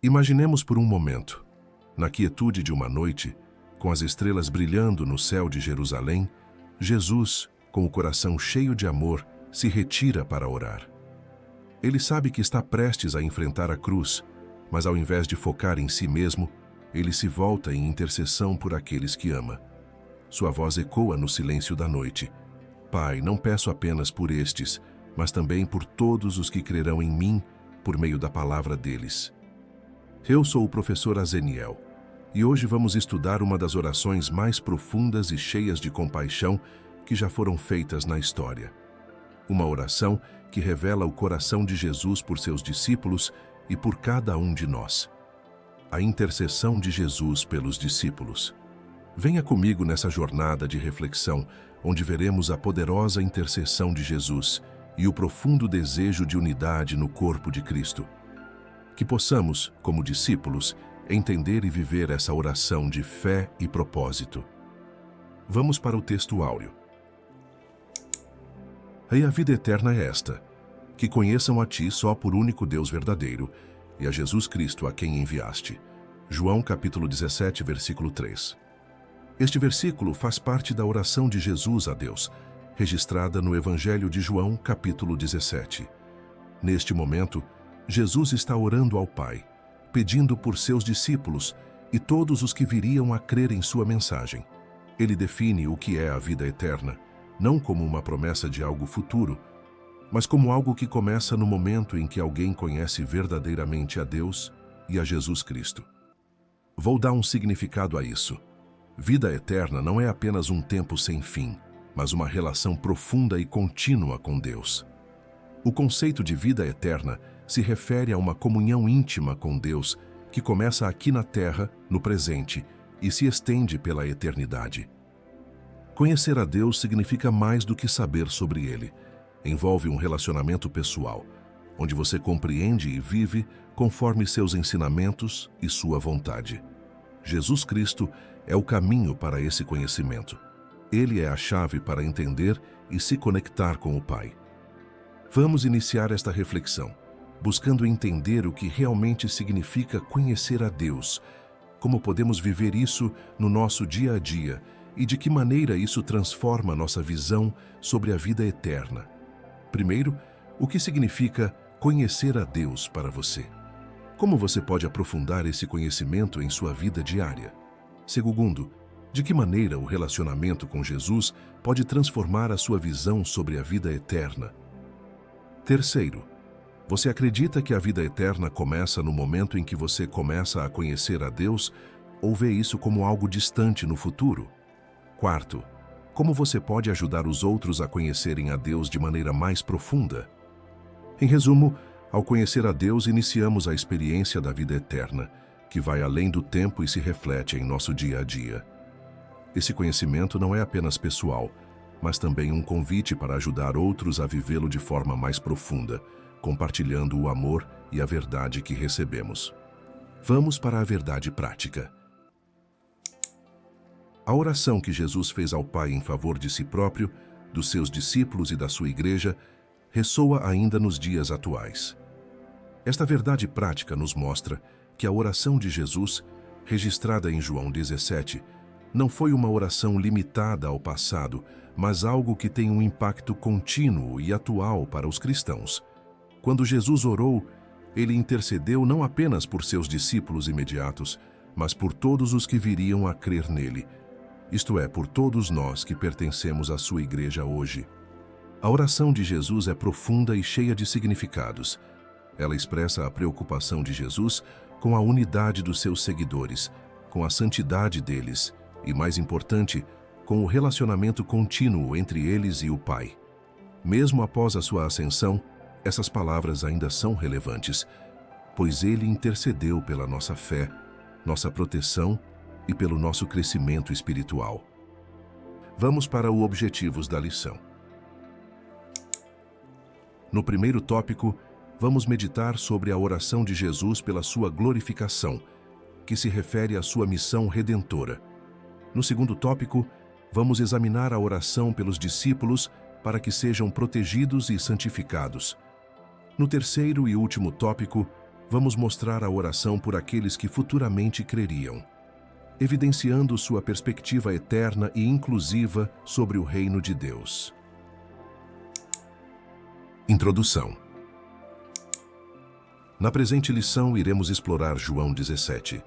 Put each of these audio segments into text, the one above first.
Imaginemos por um momento, na quietude de uma noite, com as estrelas brilhando no céu de Jerusalém, Jesus, com o coração cheio de amor, se retira para orar. Ele sabe que está prestes a enfrentar a cruz, mas ao invés de focar em si mesmo, ele se volta em intercessão por aqueles que ama. Sua voz ecoa no silêncio da noite. Pai, não peço apenas por estes, mas também por todos os que crerão em mim por meio da palavra deles. Eu sou o professor Azeniel, e hoje vamos estudar uma das orações mais profundas e cheias de compaixão que já foram feitas na história. Uma oração que revela o coração de Jesus por seus discípulos e por cada um de nós. A intercessão de Jesus pelos discípulos. Venha comigo nessa jornada de reflexão, onde veremos a poderosa intercessão de Jesus e o profundo desejo de unidade no corpo de Cristo. Que possamos, como discípulos, entender e viver essa oração de fé e propósito. Vamos para o texto áureo. E a vida eterna é esta, que conheçam a Ti só por único Deus verdadeiro, e a Jesus Cristo a quem enviaste. João capítulo 17, versículo 3. Este versículo faz parte da oração de Jesus a Deus, registrada no Evangelho de João capítulo 17. Neste momento, Jesus está orando ao Pai, pedindo por seus discípulos e todos os que viriam a crer em sua mensagem. Ele define o que é a vida eterna, não como uma promessa de algo futuro, mas como algo que começa no momento em que alguém conhece verdadeiramente a Deus e a Jesus Cristo. Vou dar um significado a isso. Vida eterna não é apenas um tempo sem fim, mas uma relação profunda e contínua com Deus. O conceito de vida eterna se refere a uma comunhão íntima com Deus que começa aqui na Terra, no presente, e se estende pela eternidade. Conhecer a Deus significa mais do que saber sobre Ele. Envolve um relacionamento pessoal, onde você compreende e vive conforme seus ensinamentos e sua vontade. Jesus Cristo é o caminho para esse conhecimento. Ele é a chave para entender e se conectar com o Pai. Vamos iniciar esta reflexão, buscando entender o que realmente significa conhecer a Deus, como podemos viver isso no nosso dia a dia e de que maneira isso transforma nossa visão sobre a vida eterna. Primeiro, o que significa conhecer a Deus para você? Como você pode aprofundar esse conhecimento em sua vida diária? Segundo, de que maneira o relacionamento com Jesus pode transformar a sua visão sobre a vida eterna? Terceiro, você acredita que a vida eterna começa no momento em que você começa a conhecer a Deus ou vê isso como algo distante no futuro? Quarto, como você pode ajudar os outros a conhecerem a Deus de maneira mais profunda? Em resumo, ao conhecer a Deus, iniciamos a experiência da vida eterna, que vai além do tempo e se reflete em nosso dia a dia. Esse conhecimento não é apenas pessoal, mas também um convite para ajudar outros a vivê-lo de forma mais profunda, compartilhando o amor e a verdade que recebemos. Vamos para a verdade prática. A oração que Jesus fez ao Pai em favor de si próprio, dos seus discípulos e da sua igreja, ressoa ainda nos dias atuais. Esta verdade prática nos mostra que a oração de Jesus, registrada em João 17, não foi uma oração limitada ao passado, mas algo que tem um impacto contínuo e atual para os cristãos. Quando Jesus orou, ele intercedeu não apenas por seus discípulos imediatos, mas por todos os que viriam a crer nele, isto é, por todos nós que pertencemos à sua igreja hoje. A oração de Jesus é profunda e cheia de significados. Ela expressa a preocupação de Jesus com a unidade dos seus seguidores, com a santidade deles e, mais importante, com o relacionamento contínuo entre eles e o Pai. Mesmo após a sua ascensão, essas palavras ainda são relevantes, pois ele intercedeu pela nossa fé, nossa proteção e pelo nosso crescimento espiritual. Vamos para os objetivos da lição. No primeiro tópico, vamos meditar sobre a oração de Jesus pela sua glorificação, que se refere à sua missão redentora. No segundo tópico, vamos examinar a oração pelos discípulos para que sejam protegidos e santificados. No terceiro e último tópico, vamos mostrar a oração por aqueles que futuramente creriam, evidenciando sua perspectiva eterna e inclusiva sobre o reino de Deus. Introdução. Na presente lição, iremos explorar João 17.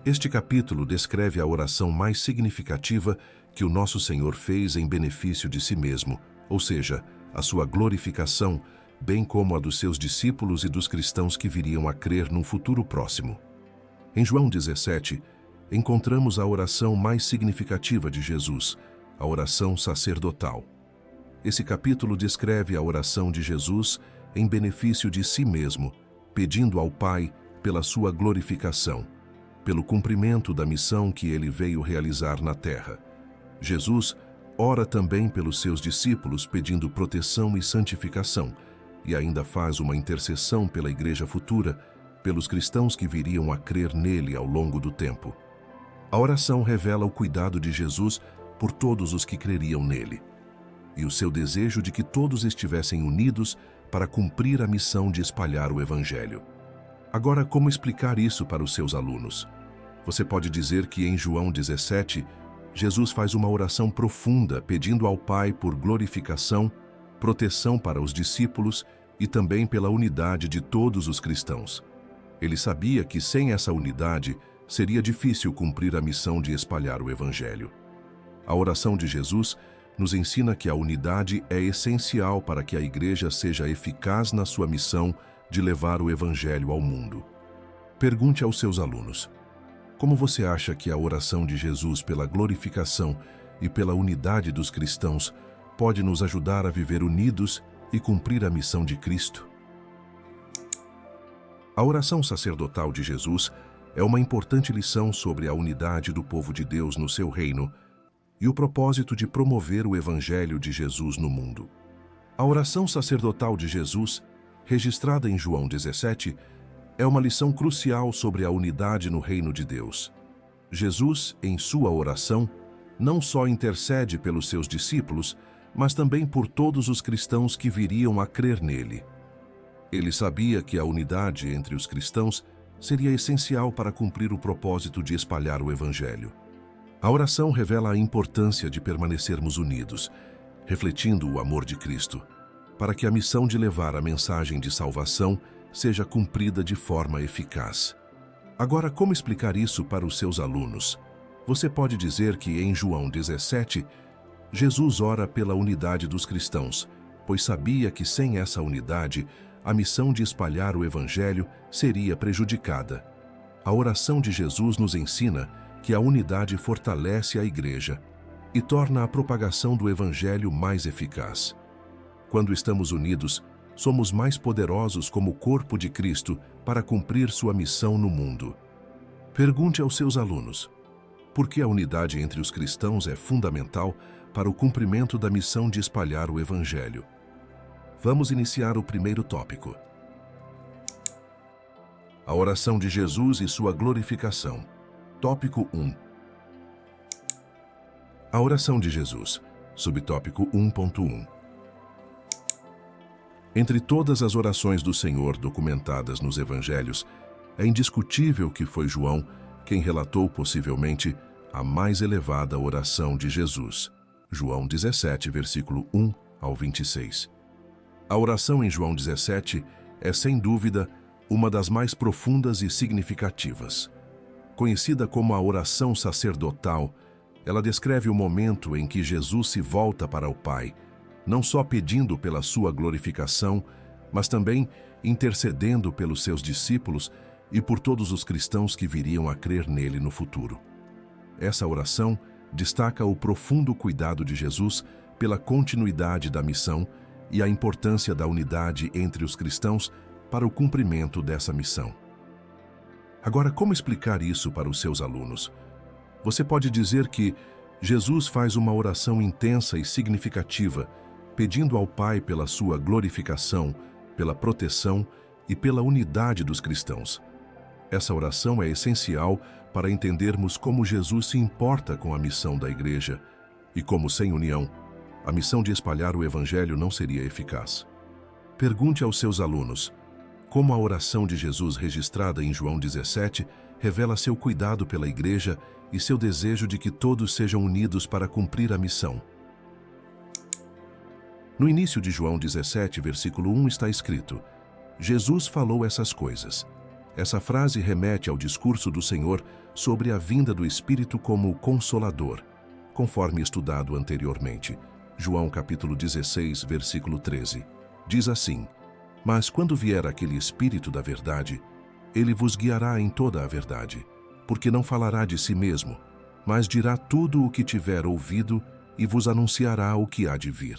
Este capítulo descreve a oração mais significativa que o nosso Senhor fez em benefício de si mesmo, ou seja, a sua glorificação, bem como a dos seus discípulos e dos cristãos que viriam a crer num futuro próximo. Em João 17, encontramos a oração mais significativa de Jesus, a oração sacerdotal. Esse capítulo descreve a oração de Jesus em benefício de si mesmo, pedindo ao Pai pela sua glorificação, pelo cumprimento da missão que ele veio realizar na terra. Jesus ora também pelos seus discípulos, pedindo proteção e santificação, e ainda faz uma intercessão pela igreja futura, pelos cristãos que viriam a crer nele ao longo do tempo. A oração revela o cuidado de Jesus por todos os que creriam nele, e o seu desejo de que todos estivessem unidos para cumprir a missão de espalhar o Evangelho. Agora, como explicar isso para os seus alunos? Você pode dizer que em João 17, Jesus faz uma oração profunda, pedindo ao Pai por glorificação, proteção para os discípulos e também pela unidade de todos os cristãos. Ele sabia que sem essa unidade seria difícil cumprir a missão de espalhar o Evangelho. A oração de Jesus nos ensina que a unidade é essencial para que a igreja seja eficaz na sua missão de levar o Evangelho ao mundo. Pergunte aos seus alunos: como você acha que a oração de Jesus pela glorificação e pela unidade dos cristãos pode nos ajudar a viver unidos e cumprir a missão de Cristo? A oração sacerdotal de Jesus é uma importante lição sobre a unidade do povo de Deus no seu reino e o propósito de promover o Evangelho de Jesus no mundo. A oração sacerdotal de Jesus, registrada em João 17, é uma lição crucial sobre a unidade no reino de Deus. Jesus, em sua oração, não só intercede pelos seus discípulos, mas também por todos os cristãos que viriam a crer nele. Ele sabia que a unidade entre os cristãos seria essencial para cumprir o propósito de espalhar o Evangelho. A oração revela a importância de permanecermos unidos, refletindo o amor de Cristo, para que a missão de levar a mensagem de salvação seja cumprida de forma eficaz. Agora, como explicar isso para os seus alunos? Você pode dizer que em João 17, Jesus ora pela unidade dos cristãos, pois sabia que sem essa unidade, a missão de espalhar o Evangelho seria prejudicada. A oração de Jesus nos ensina que a unidade fortalece a igreja e torna a propagação do Evangelho mais eficaz. Quando estamos unidos, somos mais poderosos como corpo de Cristo para cumprir sua missão no mundo. Pergunte aos seus alunos: por que a unidade entre os cristãos é fundamental para o cumprimento da missão de espalhar o Evangelho? Vamos iniciar o primeiro tópico. A oração de Jesus e sua glorificação. Tópico 1. A oração de Jesus. Subtópico 1.1. Entre todas as orações do Senhor documentadas nos Evangelhos, é indiscutível que foi João quem relatou possivelmente a mais elevada oração de Jesus. João 17, versículo 1 ao 26. A oração em João 17 é, sem dúvida, uma das mais profundas e significativas. Conhecida como a oração sacerdotal, ela descreve o momento em que Jesus se volta para o Pai, não só pedindo pela sua glorificação, mas também intercedendo pelos seus discípulos e por todos os cristãos que viriam a crer nele no futuro. Essa oração destaca o profundo cuidado de Jesus pela continuidade da missão e a importância da unidade entre os cristãos para o cumprimento dessa missão. Agora, como explicar isso para os seus alunos? Você pode dizer que Jesus faz uma oração intensa e significativa, pedindo ao Pai pela sua glorificação, pela proteção e pela unidade dos cristãos. Essa oração é essencial para entendermos como Jesus se importa com a missão da igreja e como, sem união, a missão de espalhar o Evangelho não seria eficaz. Pergunte aos seus alunos: como a oração de Jesus registrada em João 17 revela seu cuidado pela igreja e seu desejo de que todos sejam unidos para cumprir a missão. No início de João 17, versículo 1 está escrito: Jesus falou essas coisas. Essa frase remete ao discurso do Senhor sobre a vinda do Espírito como Consolador, conforme estudado anteriormente. João capítulo 16, versículo 13. Diz assim: Mas quando vier aquele Espírito da verdade, ele vos guiará em toda a verdade, porque não falará de si mesmo, mas dirá tudo o que tiver ouvido e vos anunciará o que há de vir.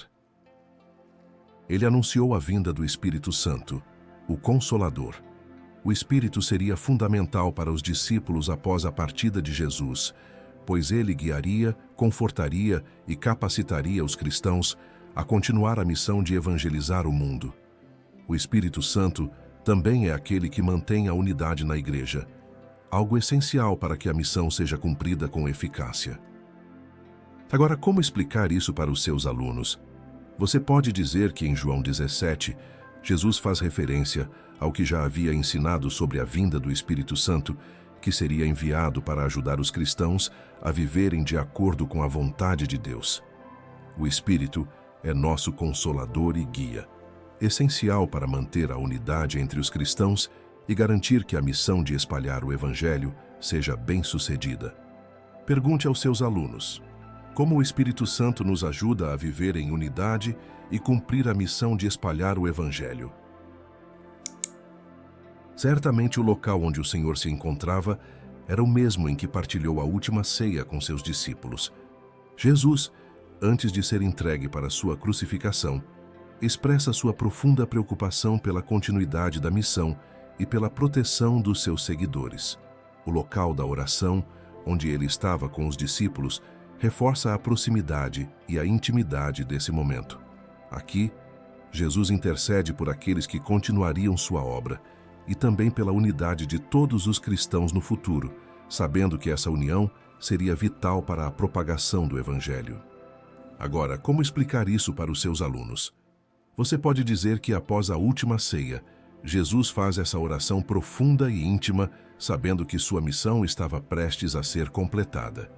Ele anunciou a vinda do Espírito Santo, o Consolador. O Espírito seria fundamental para os discípulos após a partida de Jesus, pois ele guiaria, confortaria e capacitaria os cristãos a continuar a missão de evangelizar o mundo. O Espírito Santo também é aquele que mantém a unidade na igreja, algo essencial para que a missão seja cumprida com eficácia. Agora, como explicar isso para os seus alunos? Você pode dizer que em João 17, Jesus faz referência ao que já havia ensinado sobre a vinda do Espírito Santo, que seria enviado para ajudar os cristãos a viverem de acordo com a vontade de Deus. O Espírito é nosso consolador e guia, essencial para manter a unidade entre os cristãos e garantir que a missão de espalhar o Evangelho seja bem-sucedida. Pergunte aos seus alunos: como o Espírito Santo nos ajuda a viver em unidade e cumprir a missão de espalhar o Evangelho? Certamente o local onde o Senhor se encontrava era o mesmo em que partilhou a última ceia com seus discípulos. Jesus, antes de ser entregue para sua crucificação, expressa sua profunda preocupação pela continuidade da missão e pela proteção dos seus seguidores. O local da oração, onde ele estava com os discípulos, reforça a proximidade e a intimidade desse momento. Aqui, Jesus intercede por aqueles que continuariam sua obra e também pela unidade de todos os cristãos no futuro, sabendo que essa união seria vital para a propagação do Evangelho. Agora, como explicar isso para os seus alunos? Você pode dizer que após a última ceia, Jesus faz essa oração profunda e íntima, sabendo que sua missão estava prestes a ser completada.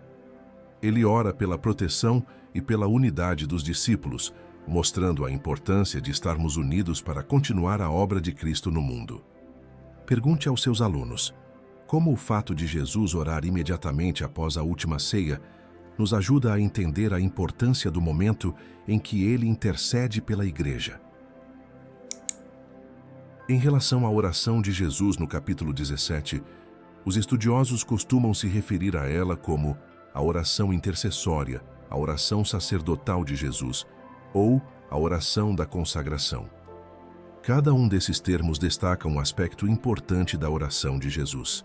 Ele ora pela proteção e pela unidade dos discípulos, mostrando a importância de estarmos unidos para continuar a obra de Cristo no mundo. Pergunte aos seus alunos: como o fato de Jesus orar imediatamente após a última ceia nos ajuda a entender a importância do momento em que ele intercede pela igreja. Em relação à oração de Jesus no capítulo 17, os estudiosos costumam se referir a ela como a oração intercessória, a oração sacerdotal de Jesus, ou a oração da consagração. Cada um desses termos destaca um aspecto importante da oração de Jesus.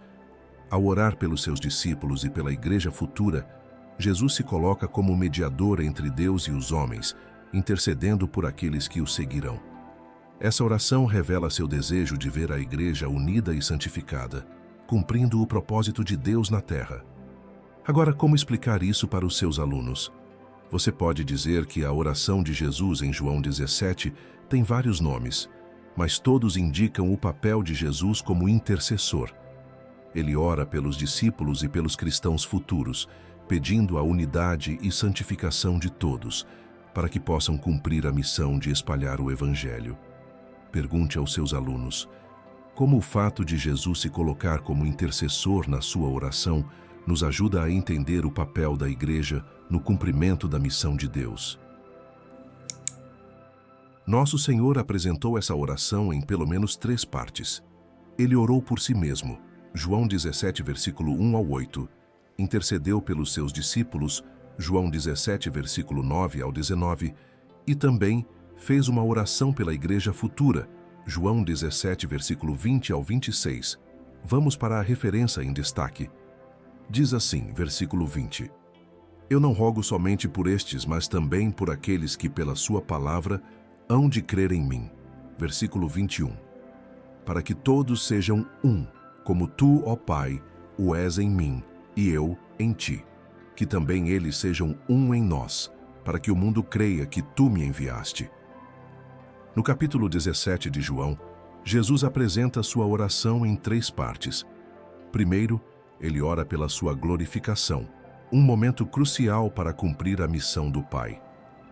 Ao orar pelos seus discípulos e pela igreja futura, Jesus se coloca como mediador entre Deus e os homens, intercedendo por aqueles que o seguirão. Essa oração revela seu desejo de ver a igreja unida e santificada, cumprindo o propósito de Deus na terra. Agora, como explicar isso para os seus alunos? Você pode dizer que a oração de Jesus em João 17 tem vários nomes, mas todos indicam o papel de Jesus como intercessor. Ele ora pelos discípulos e pelos cristãos futuros, pedindo a unidade e santificação de todos, para que possam cumprir a missão de espalhar o Evangelho. Pergunte aos seus alunos: como o fato de Jesus se colocar como intercessor na sua oração nos ajuda a entender o papel da igreja no cumprimento da missão de Deus? Nosso Senhor apresentou essa oração em pelo menos 3 partes. Ele orou por si mesmo, João 17, versículo 1 ao 8. Intercedeu pelos seus discípulos, João 17, versículo 9 ao 19. E também fez uma oração pela igreja futura, João 17, versículo 20 ao 26. Vamos para a referência em destaque. Diz assim, versículo 20. Eu não rogo somente por estes, mas também por aqueles que pela sua palavra hão de crer em mim. Versículo 21. Para que todos sejam um, como tu, ó Pai, o és em mim, e eu em ti. Que também eles sejam um em nós, para que o mundo creia que tu me enviaste. No capítulo 17 de João, Jesus apresenta sua oração em 3 partes. Primeiro, ele ora pela sua glorificação, um momento crucial para cumprir a missão do Pai.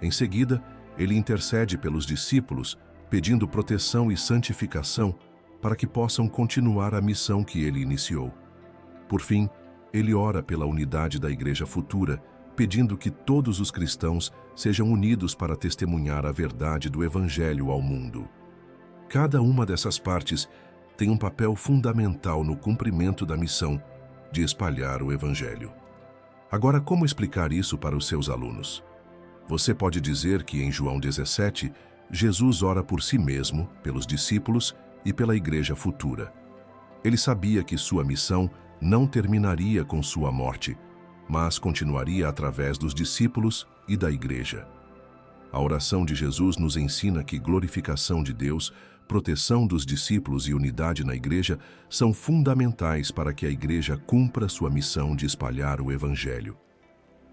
Em seguida, ele intercede pelos discípulos, pedindo proteção e santificação para que possam continuar a missão que ele iniciou. Por fim, ele ora pela unidade da Igreja futura, pedindo que todos os cristãos sejam unidos para testemunhar a verdade do Evangelho ao mundo. Cada uma dessas partes tem um papel fundamental no cumprimento da missão de espalhar o Evangelho. Agora, como explicar isso para os seus alunos? Você pode dizer que em João 17, Jesus ora por si mesmo, pelos discípulos e pela Igreja futura. Ele sabia que sua missão não terminaria com sua morte, mas continuaria através dos discípulos e da Igreja. A oração de Jesus nos ensina que glorificação de Deus, proteção dos discípulos e unidade na Igreja são fundamentais para que a Igreja cumpra sua missão de espalhar o Evangelho.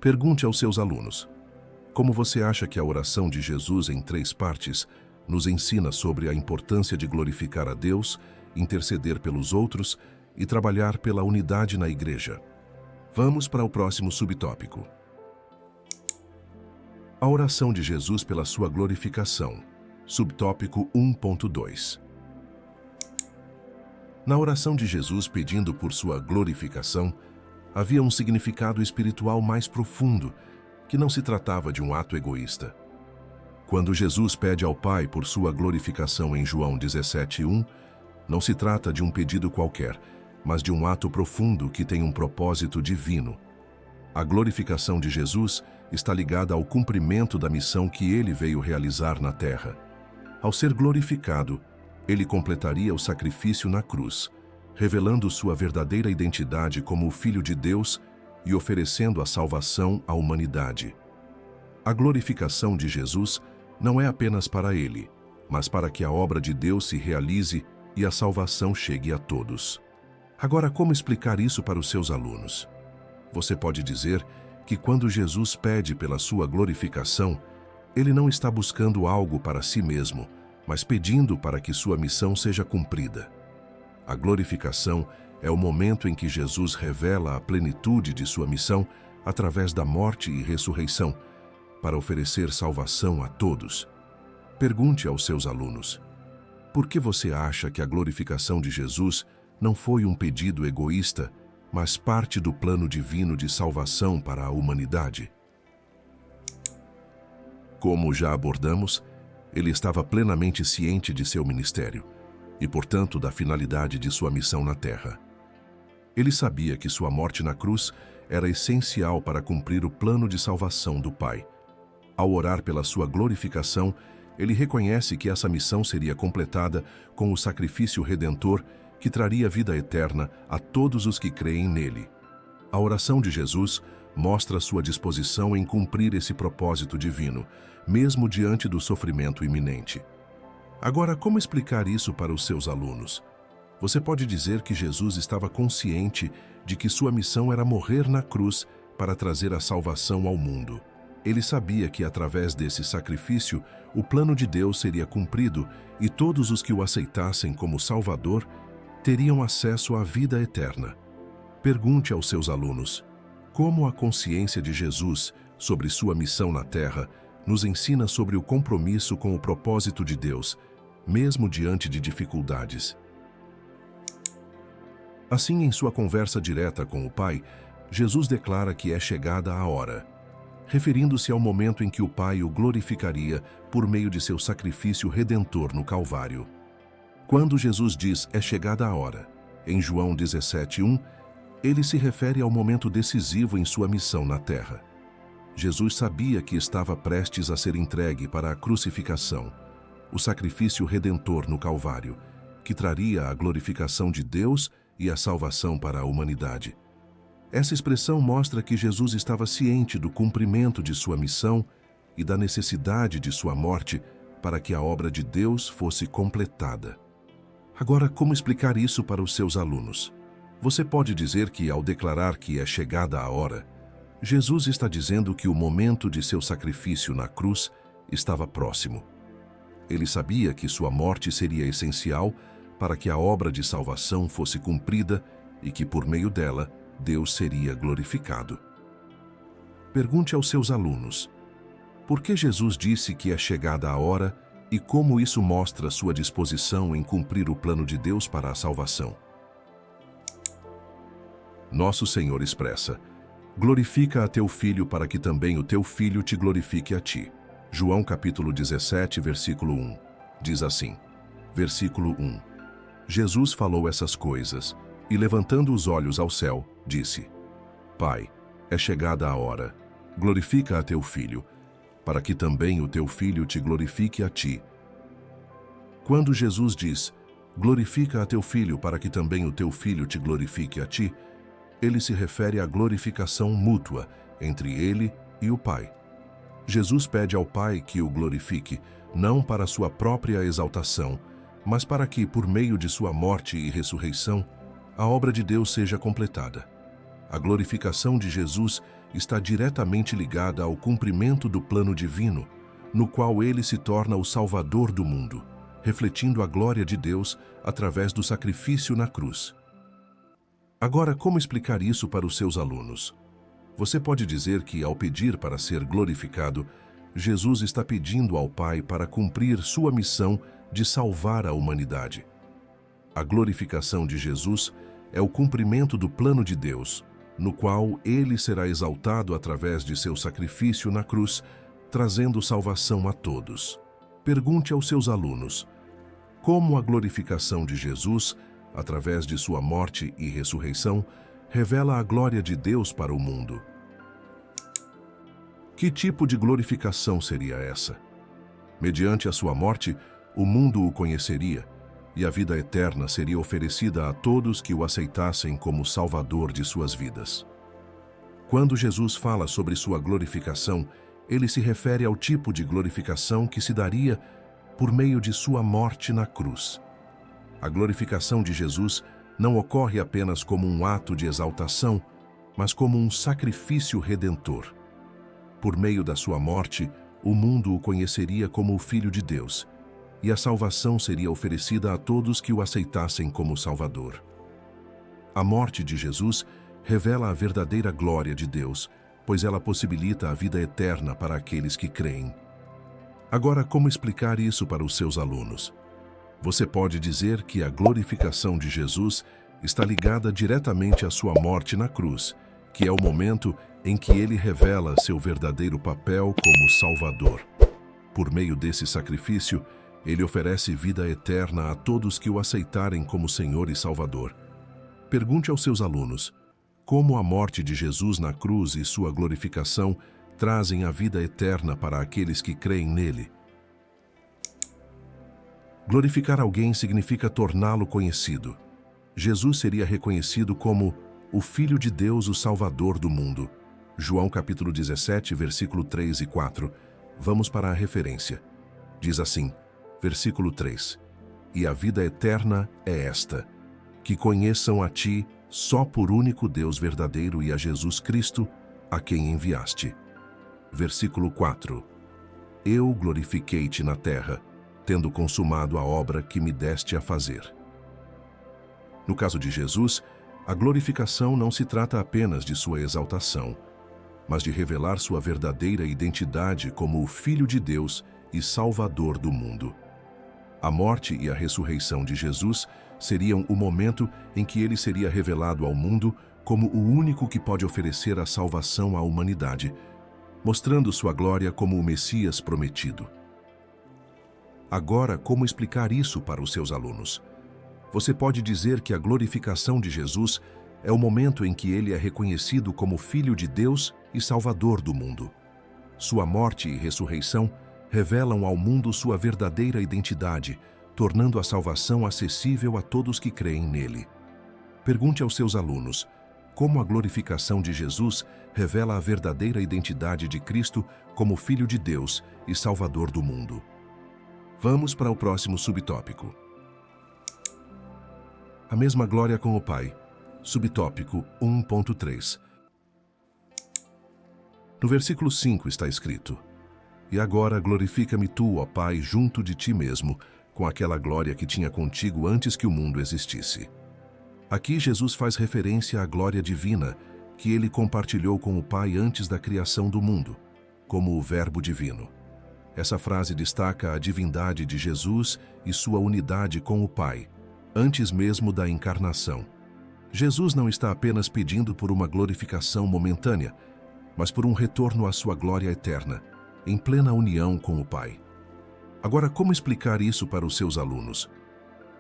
Pergunte aos seus alunos: como você acha que a oração de Jesus em 3 partes nos ensina sobre a importância de glorificar a Deus, interceder pelos outros e trabalhar pela unidade na Igreja? Vamos para o próximo subtópico. A oração de Jesus pela sua glorificação. Subtópico 1.2. Na oração de Jesus pedindo por sua glorificação, havia um significado espiritual mais profundo, que não se tratava de um ato egoísta. Quando Jesus pede ao Pai por sua glorificação em João 17:1, não se trata de um pedido qualquer, mas de um ato profundo que tem um propósito divino. A glorificação de Jesus está ligada ao cumprimento da missão que ele veio realizar na terra. Ao ser glorificado, ele completaria o sacrifício na cruz, revelando sua verdadeira identidade como o Filho de Deus e oferecendo a salvação à humanidade. A glorificação de Jesus não é apenas para ele, mas para que a obra de Deus se realize e a salvação chegue a todos. Agora, como explicar isso para os seus alunos? Você pode dizer que quando Jesus pede pela sua glorificação, ele não está buscando algo para si mesmo, mas pedindo para que sua missão seja cumprida. A glorificação é o momento em que Jesus revela a plenitude de sua missão através da morte e ressurreição, para oferecer salvação a todos. Pergunte aos seus alunos: por que você acha que a glorificação de Jesus não foi um pedido egoísta, mas parte do plano divino de salvação para a humanidade? Como já abordamos, ele estava plenamente ciente de seu ministério e, portanto, da finalidade de sua missão na Terra. Ele sabia que sua morte na cruz era essencial para cumprir o plano de salvação do Pai. Ao orar pela sua glorificação, ele reconhece que essa missão seria completada com o sacrifício redentor que traria vida eterna a todos os que creem nele. A oração de Jesus mostra sua disposição em cumprir esse propósito divino, mesmo diante do sofrimento iminente. Agora, como explicar isso para os seus alunos? Você pode dizer que Jesus estava consciente de que sua missão era morrer na cruz para trazer a salvação ao mundo. Ele sabia que, através desse sacrifício, o plano de Deus seria cumprido e todos os que o aceitassem como Salvador teriam acesso à vida eterna. Pergunte aos seus alunos: como a consciência de Jesus sobre sua missão na Terra nos ensina sobre o compromisso com o propósito de Deus, mesmo diante de dificuldades. Assim, em sua conversa direta com o Pai, Jesus declara que é chegada a hora, referindo-se ao momento em que o Pai o glorificaria por meio de seu sacrifício redentor no Calvário. Quando Jesus diz "é chegada a hora", em João 17:1, ele se refere ao momento decisivo em sua missão na Terra. Jesus sabia que estava prestes a ser entregue para a crucificação, o sacrifício redentor no Calvário, que traria a glorificação de Deus e a salvação para a humanidade. Essa expressão mostra que Jesus estava ciente do cumprimento de sua missão e da necessidade de sua morte para que a obra de Deus fosse completada. Agora, como explicar isso para os seus alunos? Você pode dizer que, ao declarar que é chegada a hora, Jesus está dizendo que o momento de seu sacrifício na cruz estava próximo. Ele sabia que sua morte seria essencial para que a obra de salvação fosse cumprida e que, por meio dela, Deus seria glorificado. Pergunte aos seus alunos: por que Jesus disse que é chegada a hora e como isso mostra sua disposição em cumprir o plano de Deus para a salvação? Nosso Senhor expressa: glorifica a teu filho para que também o teu filho te glorifique a ti. João capítulo 17, versículo 1. Diz assim, versículo 1. Jesus falou essas coisas e, levantando os olhos ao céu, disse: Pai, é chegada a hora. Glorifica a teu filho, para que também o teu filho te glorifique a ti. Quando Jesus diz: glorifica a teu filho para que também o teu filho te glorifique a ti, ele se refere à glorificação mútua entre ele e o Pai. Jesus pede ao Pai que o glorifique, não para sua própria exaltação, mas para que, por meio de sua morte e ressurreição, a obra de Deus seja completada. A glorificação de Jesus está diretamente ligada ao cumprimento do plano divino, no qual ele se torna o Salvador do mundo, refletindo a glória de Deus através do sacrifício na cruz. Agora, como explicar isso para os seus alunos? Você pode dizer que, ao pedir para ser glorificado, Jesus está pedindo ao Pai para cumprir sua missão de salvar a humanidade. A glorificação de Jesus é o cumprimento do plano de Deus, no qual ele será exaltado através de seu sacrifício na cruz, trazendo salvação a todos. Pergunte aos seus alunos: como a glorificação de Jesus, através de sua morte e ressurreição, revela a glória de Deus para o mundo? Que tipo de glorificação seria essa? Mediante a sua morte, o mundo o conheceria, e a vida eterna seria oferecida a todos que o aceitassem como Salvador de suas vidas. Quando Jesus fala sobre sua glorificação, ele se refere ao tipo de glorificação que se daria por meio de sua morte na cruz. A glorificação de Jesus não ocorre apenas como um ato de exaltação, mas como um sacrifício redentor. Por meio da sua morte, o mundo o conheceria como o Filho de Deus, e a salvação seria oferecida a todos que o aceitassem como Salvador. A morte de Jesus revela a verdadeira glória de Deus, pois ela possibilita a vida eterna para aqueles que creem. Agora, como explicar isso para os seus alunos? Você pode dizer que a glorificação de Jesus está ligada diretamente à sua morte na cruz, que é o momento em que ele revela seu verdadeiro papel como Salvador. Por meio desse sacrifício, ele oferece vida eterna a todos que o aceitarem como Senhor e Salvador. Pergunte aos seus alunos: como a morte de Jesus na cruz e sua glorificação trazem a vida eterna para aqueles que creem nele? Glorificar alguém significa torná-lo conhecido. Jesus seria reconhecido como o Filho de Deus, o Salvador do mundo. João capítulo 17, versículo 3 e 4. Vamos para a referência. Diz assim, versículo 3. E a vida eterna é esta: que conheçam a ti, só por único Deus verdadeiro, e a Jesus Cristo, a quem enviaste. Versículo 4. Eu glorifiquei-te na terra, tendo consumado a obra que me deste a fazer. No caso de Jesus, a glorificação não se trata apenas de sua exaltação, mas de revelar sua verdadeira identidade como o Filho de Deus e Salvador do mundo. A morte e a ressurreição de Jesus seriam o momento em que ele seria revelado ao mundo como o único que pode oferecer a salvação à humanidade, mostrando sua glória como o Messias prometido. Agora, como explicar isso para os seus alunos? Você pode dizer que a glorificação de Jesus é o momento em que ele é reconhecido como Filho de Deus e Salvador do mundo. Sua morte e ressurreição revelam ao mundo sua verdadeira identidade, tornando a salvação acessível a todos que creem nele. Pergunte aos seus alunos: como a glorificação de Jesus revela a verdadeira identidade de Cristo como Filho de Deus e Salvador do mundo? Vamos para o próximo subtópico. A mesma glória com o Pai. Subtópico 1.3. No versículo 5 está escrito: E agora glorifica-me tu, ó Pai, junto de ti mesmo, com aquela glória que tinha contigo antes que o mundo existisse. Aqui Jesus faz referência à glória divina que ele compartilhou com o Pai antes da criação do mundo, como o Verbo divino. Essa frase destaca a divindade de Jesus e sua unidade com o Pai, antes mesmo da encarnação. Jesus não está apenas pedindo por uma glorificação momentânea, mas por um retorno à sua glória eterna, em plena união com o Pai. Agora, como explicar isso para os seus alunos?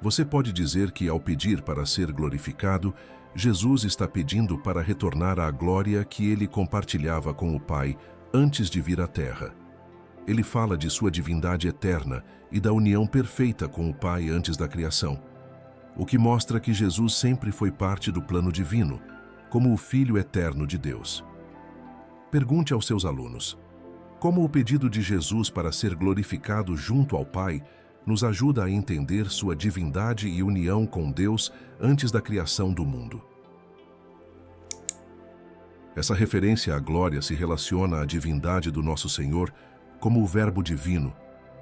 Você pode dizer que, ao pedir para ser glorificado, Jesus está pedindo para retornar à glória que ele compartilhava com o Pai antes de vir à Terra. Ele fala de sua divindade eterna e da união perfeita com o Pai antes da criação, o que mostra que Jesus sempre foi parte do plano divino, como o Filho eterno de Deus. Pergunte aos seus alunos: como o pedido de Jesus para ser glorificado junto ao Pai nos ajuda a entender sua divindade e união com Deus antes da criação do mundo? Essa referência à glória se relaciona à divindade do nosso Senhor como o Verbo divino,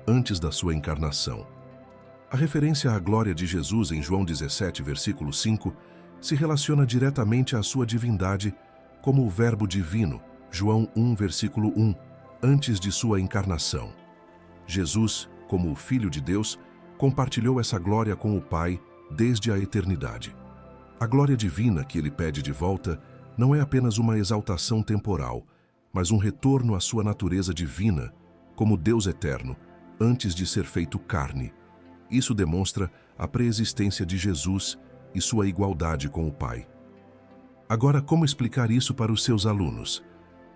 antes da sua encarnação. A referência à glória de Jesus em João 17, versículo 5, se relaciona diretamente à sua divindade como o Verbo divino, João 1, versículo 1, antes de sua encarnação. Jesus, como o Filho de Deus, compartilhou essa glória com o Pai desde a eternidade. A glória divina que ele pede de volta não é apenas uma exaltação temporal, mas um retorno à sua natureza divina, como Deus eterno, antes de ser feito carne. Isso demonstra a preexistência de Jesus e sua igualdade com o Pai. Agora, como explicar isso para os seus alunos?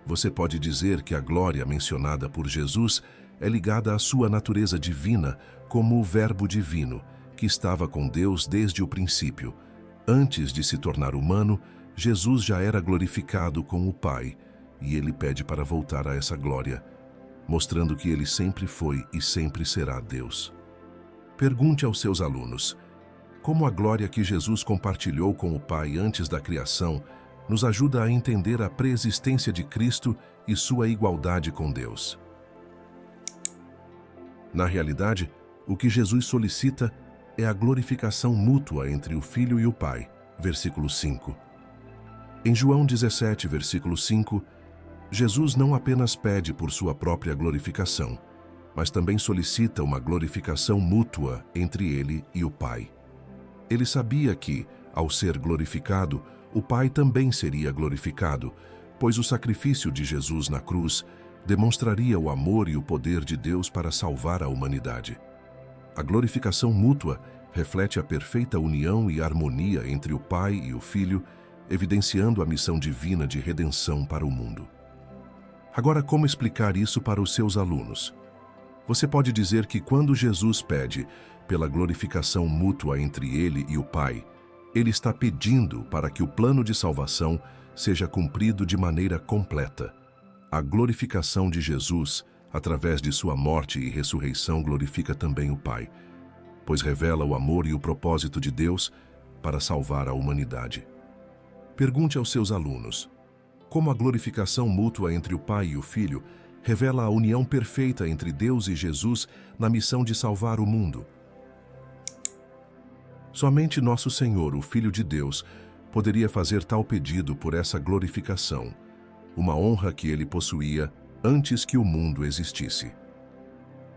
Você pode dizer que a glória mencionada por Jesus é ligada à sua natureza divina como o Verbo divino, que estava com Deus desde o princípio. Antes de se tornar humano, Jesus já era glorificado com o Pai, e ele pede para voltar a essa glória, mostrando que ele sempre foi e sempre será Deus. Pergunte aos seus alunos: como a glória que Jesus compartilhou com o Pai antes da criação nos ajuda a entender a preexistência de Cristo e sua igualdade com Deus? Na realidade, o que Jesus solicita é a glorificação mútua entre o Filho e o Pai, versículo 5. Em João 17, versículo 5, Jesus não apenas pede por sua própria glorificação, mas também solicita uma glorificação mútua entre ele e o Pai. Ele sabia que, ao ser glorificado, o Pai também seria glorificado, pois o sacrifício de Jesus na cruz demonstraria o amor e o poder de Deus para salvar a humanidade. A glorificação mútua reflete a perfeita união e harmonia entre o Pai e o Filho, evidenciando a missão divina de redenção para o mundo. Agora, como explicar isso para os seus alunos? Você pode dizer que quando Jesus pede pela glorificação mútua entre ele e o Pai, ele está pedindo para que o plano de salvação seja cumprido de maneira completa. A glorificação de Jesus, através de sua morte e ressurreição, glorifica também o Pai, pois revela o amor e o propósito de Deus para salvar a humanidade. Pergunte aos seus alunos: como a glorificação mútua entre o Pai e o Filho revela a união perfeita entre Deus e Jesus na missão de salvar o mundo? Somente nosso Senhor, o Filho de Deus, poderia fazer tal pedido por essa glorificação, uma honra que ele possuía antes que o mundo existisse.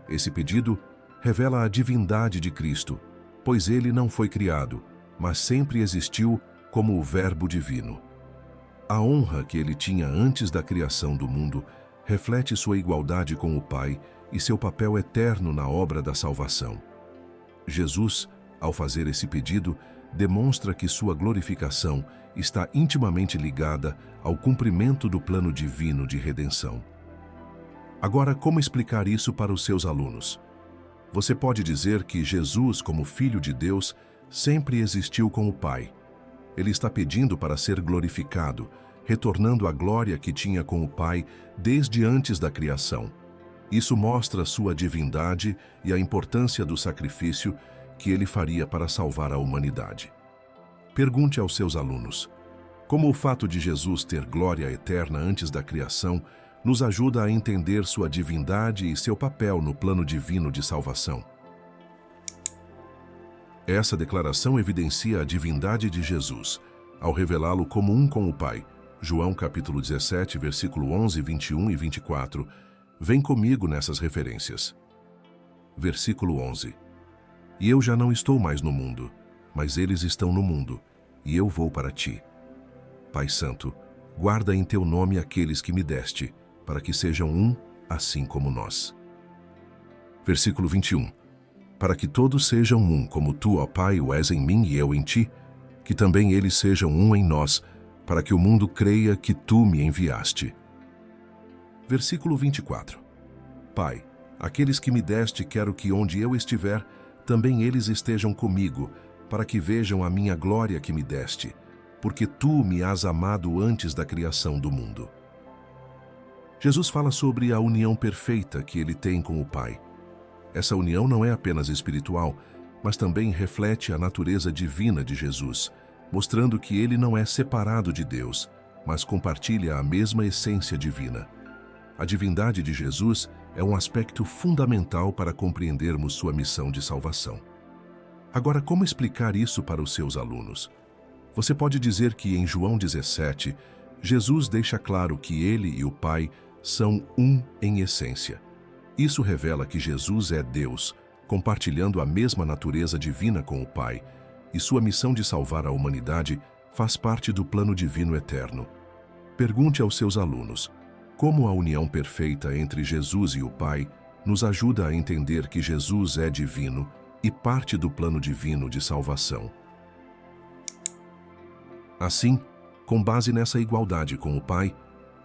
Esse pedido revela a divindade de Cristo, pois ele não foi criado, mas sempre existiu como o Verbo divino. A honra que ele tinha antes da criação do mundo reflete sua igualdade com o Pai e seu papel eterno na obra da salvação. Jesus, ao fazer esse pedido, demonstra que sua glorificação está intimamente ligada ao cumprimento do plano divino de redenção. Agora, como explicar isso para os seus alunos? Você pode dizer que Jesus, como Filho de Deus, sempre existiu com o Pai. Ele está pedindo para ser glorificado, retornando à glória que tinha com o Pai desde antes da criação. Isso mostra sua divindade e a importância do sacrifício que ele faria para salvar a humanidade. Pergunte aos seus alunos: como o fato de Jesus ter glória eterna antes da criação nos ajuda a entender sua divindade e seu papel no plano divino de salvação. Essa declaração evidencia a divindade de Jesus, ao revelá-lo como um com o Pai. João capítulo 17, versículo 11, 21 e 24. Vem comigo nessas referências. Versículo 11. E eu já não estou mais no mundo, mas eles estão no mundo, e eu vou para ti. Pai Santo, guarda em teu nome aqueles que me deste, para que sejam um, assim como nós. Versículo 21. Para que todos sejam um, como tu, ó Pai, o és em mim e eu em ti, que também eles sejam um em nós, para que o mundo creia que tu me enviaste. Versículo 24. Pai, aqueles que me deste quero que onde eu estiver, também eles estejam comigo, para que vejam a minha glória que me deste, porque tu me has amado antes da criação do mundo. Jesus fala sobre a união perfeita que ele tem com o Pai. Essa união não é apenas espiritual, mas também reflete a natureza divina de Jesus, mostrando que ele não é separado de Deus, mas compartilha a mesma essência divina. A divindade de Jesus é um aspecto fundamental para compreendermos sua missão de salvação. Agora, como explicar isso para os seus alunos? Você pode dizer que em João 17, Jesus deixa claro que ele e o Pai são um em essência. Isso revela que Jesus é Deus, compartilhando a mesma natureza divina com o Pai, e sua missão de salvar a humanidade faz parte do plano divino eterno. Pergunte aos seus alunos, como a união perfeita entre Jesus e o Pai nos ajuda a entender que Jesus é divino e parte do plano divino de salvação. Assim, com base nessa igualdade com o Pai,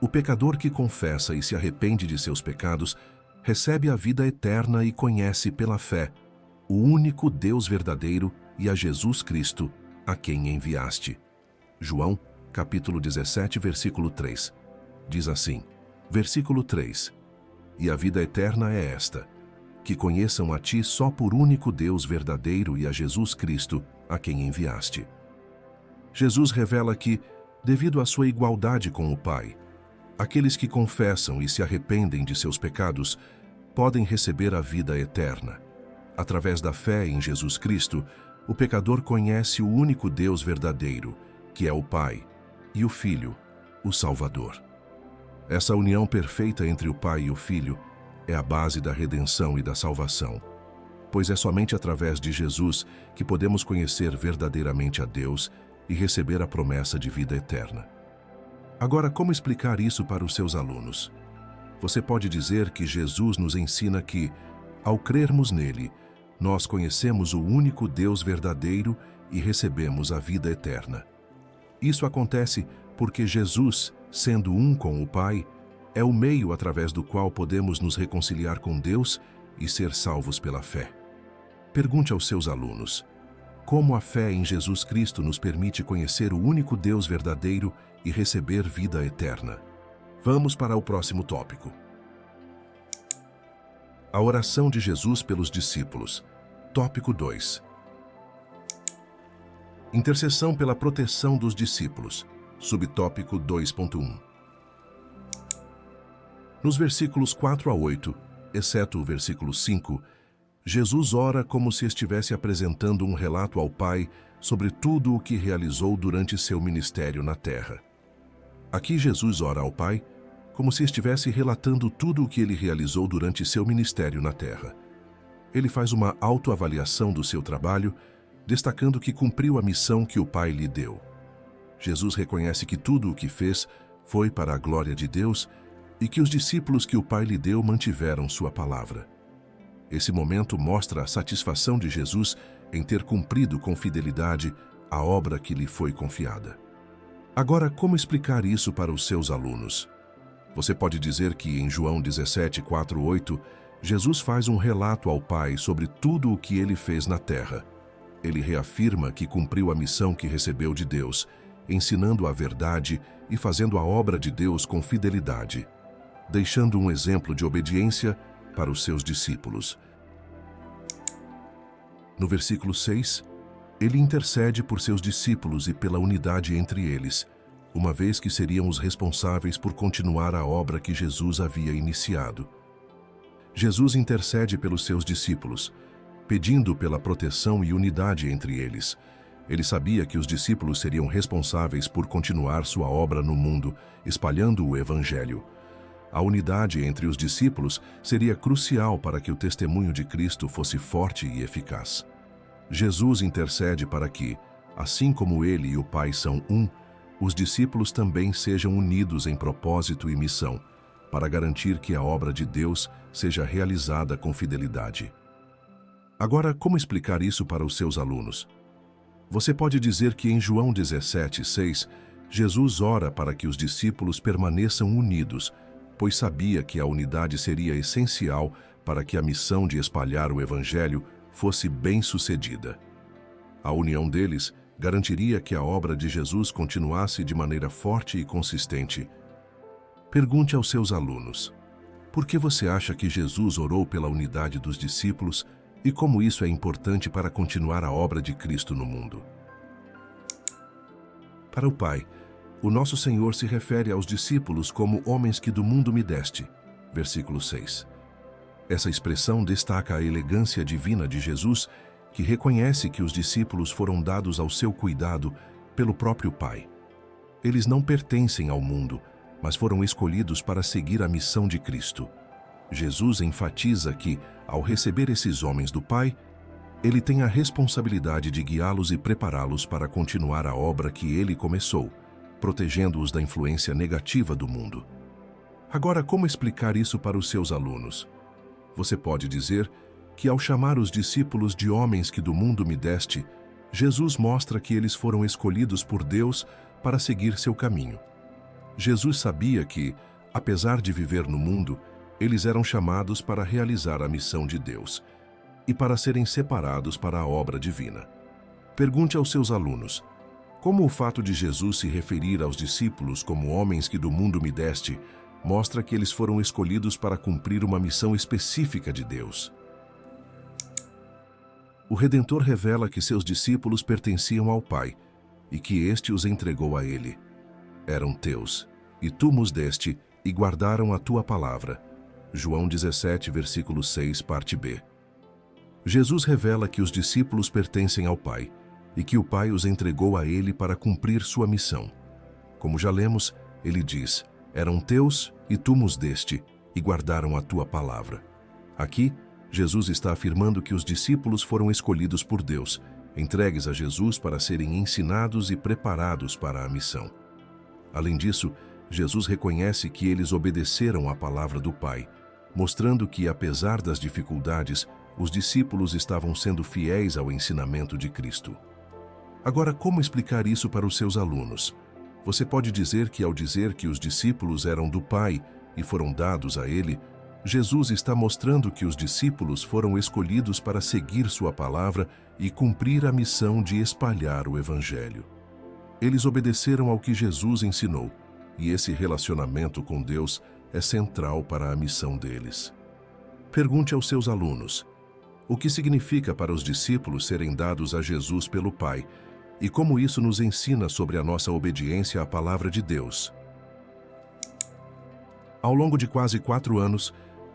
o pecador que confessa e se arrepende de seus pecados recebe a vida eterna e conhece pela fé o único Deus verdadeiro e a Jesus Cristo, a quem enviaste. João, capítulo 17, versículo 3. Diz assim, versículo 3. E a vida eterna é esta, que conheçam a ti só por único Deus verdadeiro e a Jesus Cristo, a quem enviaste. Jesus revela que, devido à sua igualdade com o Pai, aqueles que confessam e se arrependem de seus pecados podem receber a vida eterna. Através da fé em Jesus Cristo, o pecador conhece o único Deus verdadeiro, que é o Pai, e o Filho, o Salvador. Essa união perfeita entre o Pai e o Filho é a base da redenção e da salvação, pois é somente através de Jesus que podemos conhecer verdadeiramente a Deus e receber a promessa de vida eterna. Agora, como explicar isso para os seus alunos? Você pode dizer que Jesus nos ensina que, ao crermos nele, nós conhecemos o único Deus verdadeiro e recebemos a vida eterna. Isso acontece porque Jesus, sendo um com o Pai, é o meio através do qual podemos nos reconciliar com Deus e ser salvos pela fé. Pergunte aos seus alunos, como a fé em Jesus Cristo nos permite conhecer o único Deus verdadeiro e receber vida eterna. Vamos para o próximo tópico. A oração de Jesus pelos discípulos. Tópico 2. Intercessão pela proteção dos discípulos. Subtópico 2.1. Nos versículos 4 a 8, exceto o versículo 5, Jesus ora como se estivesse apresentando um relato ao Pai sobre tudo o que realizou durante seu ministério na terra. Aqui Jesus ora ao Pai como se estivesse relatando tudo o que ele realizou durante seu ministério na terra. Ele faz uma autoavaliação do seu trabalho, destacando que cumpriu a missão que o Pai lhe deu. Jesus reconhece que tudo o que fez foi para a glória de Deus e que os discípulos que o Pai lhe deu mantiveram sua palavra. Esse momento mostra a satisfação de Jesus em ter cumprido com fidelidade a obra que lhe foi confiada. Agora, como explicar isso para os seus alunos? Você pode dizer que em João 17, 4, 8, Jesus faz um relato ao Pai sobre tudo o que ele fez na terra. Ele reafirma que cumpriu a missão que recebeu de Deus, ensinando a verdade e fazendo a obra de Deus com fidelidade, deixando um exemplo de obediência para os seus discípulos. No versículo 6, ele intercede por seus discípulos e pela unidade entre eles, uma vez que seriam os responsáveis por continuar a obra que Jesus havia iniciado. Jesus intercede pelos seus discípulos, pedindo pela proteção e unidade entre eles. Ele sabia que os discípulos seriam responsáveis por continuar sua obra no mundo, espalhando o Evangelho. A unidade entre os discípulos seria crucial para que o testemunho de Cristo fosse forte e eficaz. Jesus intercede para que, assim como ele e o Pai são um, os discípulos também sejam unidos em propósito e missão, para garantir que a obra de Deus seja realizada com fidelidade. Agora, como explicar isso para os seus alunos? Você pode dizer que em João 17:6, Jesus ora para que os discípulos permaneçam unidos, pois sabia que a unidade seria essencial para que a missão de espalhar o Evangelho fosse bem-sucedida. A união deles garantiria que a obra de Jesus continuasse de maneira forte e consistente. Pergunte aos seus alunos: por que você acha que Jesus orou pela unidade dos discípulos e como isso é importante para continuar a obra de Cristo no mundo? Para o Pai, o nosso Senhor se refere aos discípulos como homens que do mundo me deste. Versículo 6. Essa expressão destaca a elegância divina de Jesus, que reconhece que os discípulos foram dados ao seu cuidado pelo próprio Pai. Eles não pertencem ao mundo, mas foram escolhidos para seguir a missão de Cristo. Jesus enfatiza que, ao receber esses homens do Pai, ele tem a responsabilidade de guiá-los e prepará-los para continuar a obra que ele começou, protegendo-os da influência negativa do mundo. Agora, como explicar isso para os seus alunos? Você pode dizer que, ao chamar os discípulos de homens que do mundo me deste, Jesus mostra que eles foram escolhidos por Deus para seguir seu caminho. Jesus sabia que, apesar de viver no mundo, eles eram chamados para realizar a missão de Deus e para serem separados para a obra divina. Pergunte aos seus alunos: como o fato de Jesus se referir aos discípulos como homens que do mundo me deste mostra que eles foram escolhidos para cumprir uma missão específica de Deus? O Redentor revela que seus discípulos pertenciam ao Pai e que este os entregou a ele. Eram teus, e tu nos deste, e guardaram a tua palavra. João 17, versículo 6, parte B. Jesus revela que os discípulos pertencem ao Pai e que o Pai os entregou a ele para cumprir sua missão. Como já lemos, ele diz: eram teus e tu nos deste, e guardaram a tua palavra. Aqui, Jesus está afirmando que os discípulos foram escolhidos por Deus, entregues a Jesus para serem ensinados e preparados para a missão. Além disso, Jesus reconhece que eles obedeceram à palavra do Pai, mostrando que, apesar das dificuldades, os discípulos estavam sendo fiéis ao ensinamento de Cristo. Agora, como explicar isso para os seus alunos? Você pode dizer que, ao dizer que os discípulos eram do Pai e foram dados a Ele, Jesus está mostrando que os discípulos foram escolhidos para seguir sua palavra e cumprir a missão de espalhar o Evangelho. Eles obedeceram ao que Jesus ensinou, e esse relacionamento com Deus é central para a missão deles. Pergunte aos seus alunos: o que significa para os discípulos serem dados a Jesus pelo Pai e como isso nos ensina sobre a nossa obediência à palavra de Deus? Ao longo de quase 4 anos,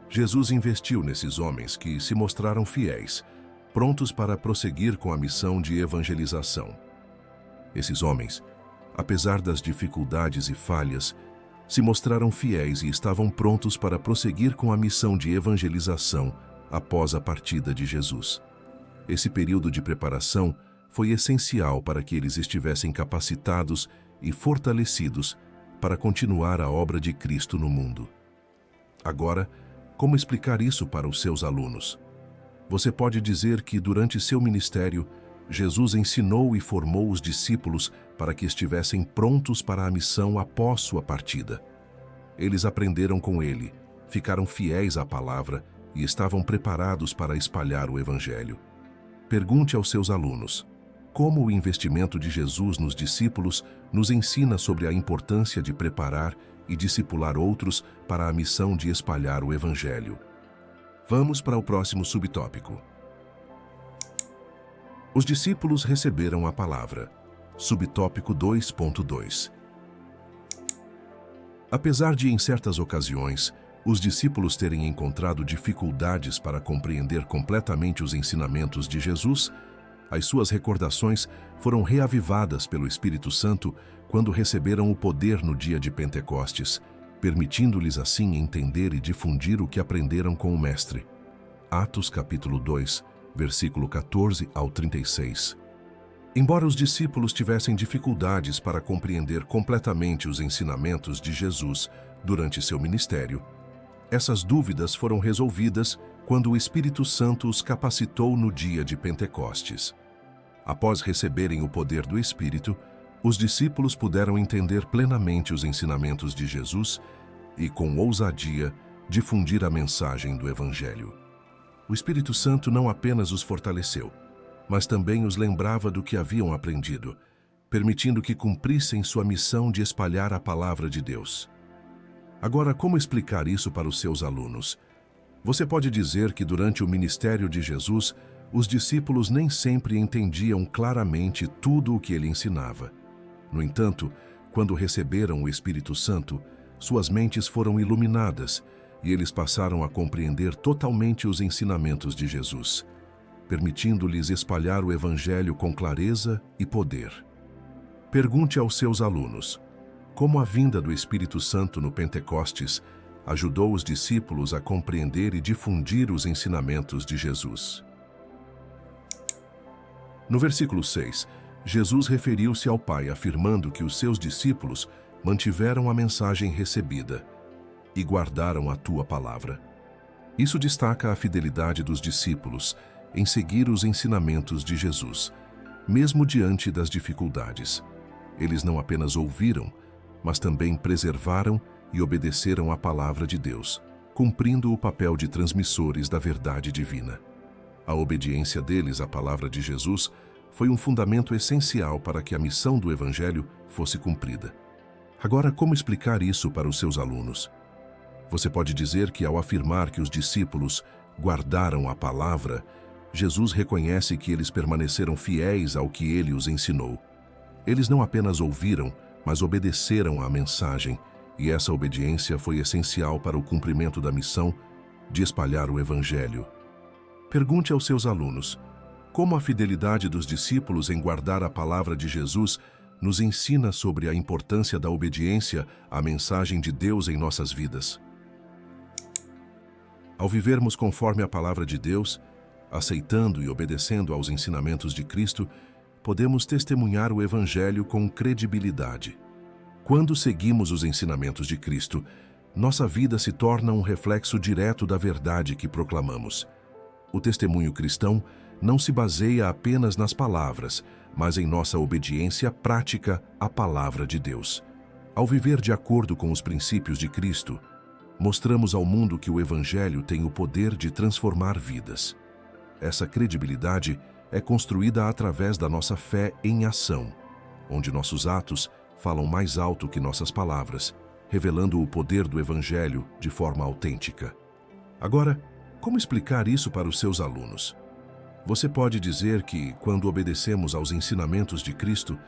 Jesus investiu nesses homens que se mostraram fiéis, prontos para prosseguir com a missão de evangelização. Esses homens, apesar das dificuldades e falhas, se mostraram fiéis e estavam prontos para prosseguir com a missão de evangelização após a partida de Jesus. Esse período de preparação foi essencial para que eles estivessem capacitados e fortalecidos para continuar a obra de Cristo no mundo. Agora, como explicar isso para os seus alunos? Você pode dizer que, durante seu ministério, Jesus ensinou e formou os discípulos para que estivessem prontos para a missão após sua partida. Eles aprenderam com ele, ficaram fiéis à palavra e estavam preparados para espalhar o Evangelho. Pergunte aos seus alunos: como o investimento de Jesus nos discípulos nos ensina sobre a importância de preparar e discipular outros para a missão de espalhar o Evangelho. Vamos para o próximo subtópico. Os discípulos receberam a palavra. Subtópico 2.2. Apesar de, em certas ocasiões, os discípulos terem encontrado dificuldades para compreender completamente os ensinamentos de Jesus, as suas recordações foram reavivadas pelo Espírito Santo quando receberam o poder no dia de Pentecostes, permitindo-lhes assim entender e difundir o que aprenderam com o Mestre. Atos capítulo 2, versículo 14 ao 36. Embora os discípulos tivessem dificuldades para compreender completamente os ensinamentos de Jesus durante seu ministério, essas dúvidas foram resolvidas quando o Espírito Santo os capacitou no dia de Pentecostes. Após receberem o poder do Espírito, os discípulos puderam entender plenamente os ensinamentos de Jesus e, com ousadia, difundir a mensagem do Evangelho. O Espírito Santo não apenas os fortaleceu, mas também os lembrava do que haviam aprendido, permitindo que cumprissem sua missão de espalhar a palavra de Deus. Agora, como explicar isso para os seus alunos? Você pode dizer que durante o ministério de Jesus, os discípulos nem sempre entendiam claramente tudo o que ele ensinava. No entanto, quando receberam o Espírito Santo, suas mentes foram iluminadas e eles passaram a compreender totalmente os ensinamentos de Jesus, permitindo-lhes espalhar o Evangelho com clareza e poder. Pergunte aos seus alunos: como a vinda do Espírito Santo no Pentecostes ajudou os discípulos a compreender e difundir os ensinamentos de Jesus? No versículo 6, Jesus referiu-se ao Pai, afirmando que os seus discípulos mantiveram a mensagem recebida e guardaram a tua palavra. Isso destaca a fidelidade dos discípulos em seguir os ensinamentos de Jesus, mesmo diante das dificuldades. Eles não apenas ouviram, mas também preservaram e obedeceram à palavra de Deus, cumprindo o papel de transmissores da verdade divina. A obediência deles à palavra de Jesus foi um fundamento essencial para que a missão do Evangelho fosse cumprida. Agora, como explicar isso para os seus alunos? Você pode dizer que, ao afirmar que os discípulos guardaram a palavra, Jesus reconhece que eles permaneceram fiéis ao que ele os ensinou. Eles não apenas ouviram, mas obedeceram à mensagem, e essa obediência foi essencial para o cumprimento da missão de espalhar o Evangelho. Pergunte aos seus alunos: como a fidelidade dos discípulos em guardar a palavra de Jesus nos ensina sobre a importância da obediência à mensagem de Deus em nossas vidas? Ao vivermos conforme a palavra de Deus, aceitando e obedecendo aos ensinamentos de Cristo, podemos testemunhar o Evangelho com credibilidade. Quando seguimos os ensinamentos de Cristo, nossa vida se torna um reflexo direto da verdade que proclamamos. O testemunho cristão não se baseia apenas nas palavras, mas em nossa obediência prática à palavra de Deus. Ao viver de acordo com os princípios de Cristo, mostramos ao mundo que o Evangelho tem o poder de transformar vidas. Essa credibilidade é construída através da nossa fé em ação, onde nossos atos falam mais alto que nossas palavras, revelando o poder do Evangelho de forma autêntica. Agora, como explicar isso para os seus alunos? Você pode dizer que, quando obedecemos aos ensinamentos de Cristo,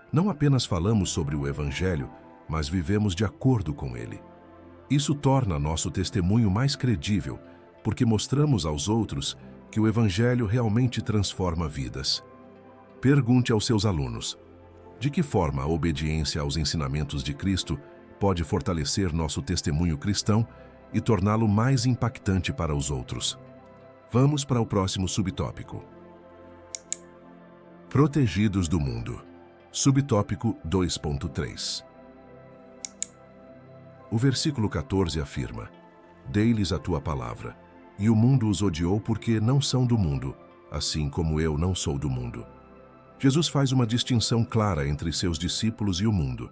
não apenas falamos sobre o Evangelho, mas vivemos de acordo com ele. Isso torna nosso testemunho mais credível, porque mostramos aos outros que o Evangelho realmente transforma vidas. Pergunte aos seus alunos: de que forma a obediência aos ensinamentos de Cristo pode fortalecer nosso testemunho cristão e torná-lo mais impactante para os outros? Vamos para o próximo subtópico. Protegidos do mundo. Subtópico 2.3. O versículo 14 afirma: dei-lhes a tua palavra, e o mundo os odiou porque não são do mundo, assim como eu não sou do mundo. Jesus faz uma distinção clara entre seus discípulos e o mundo.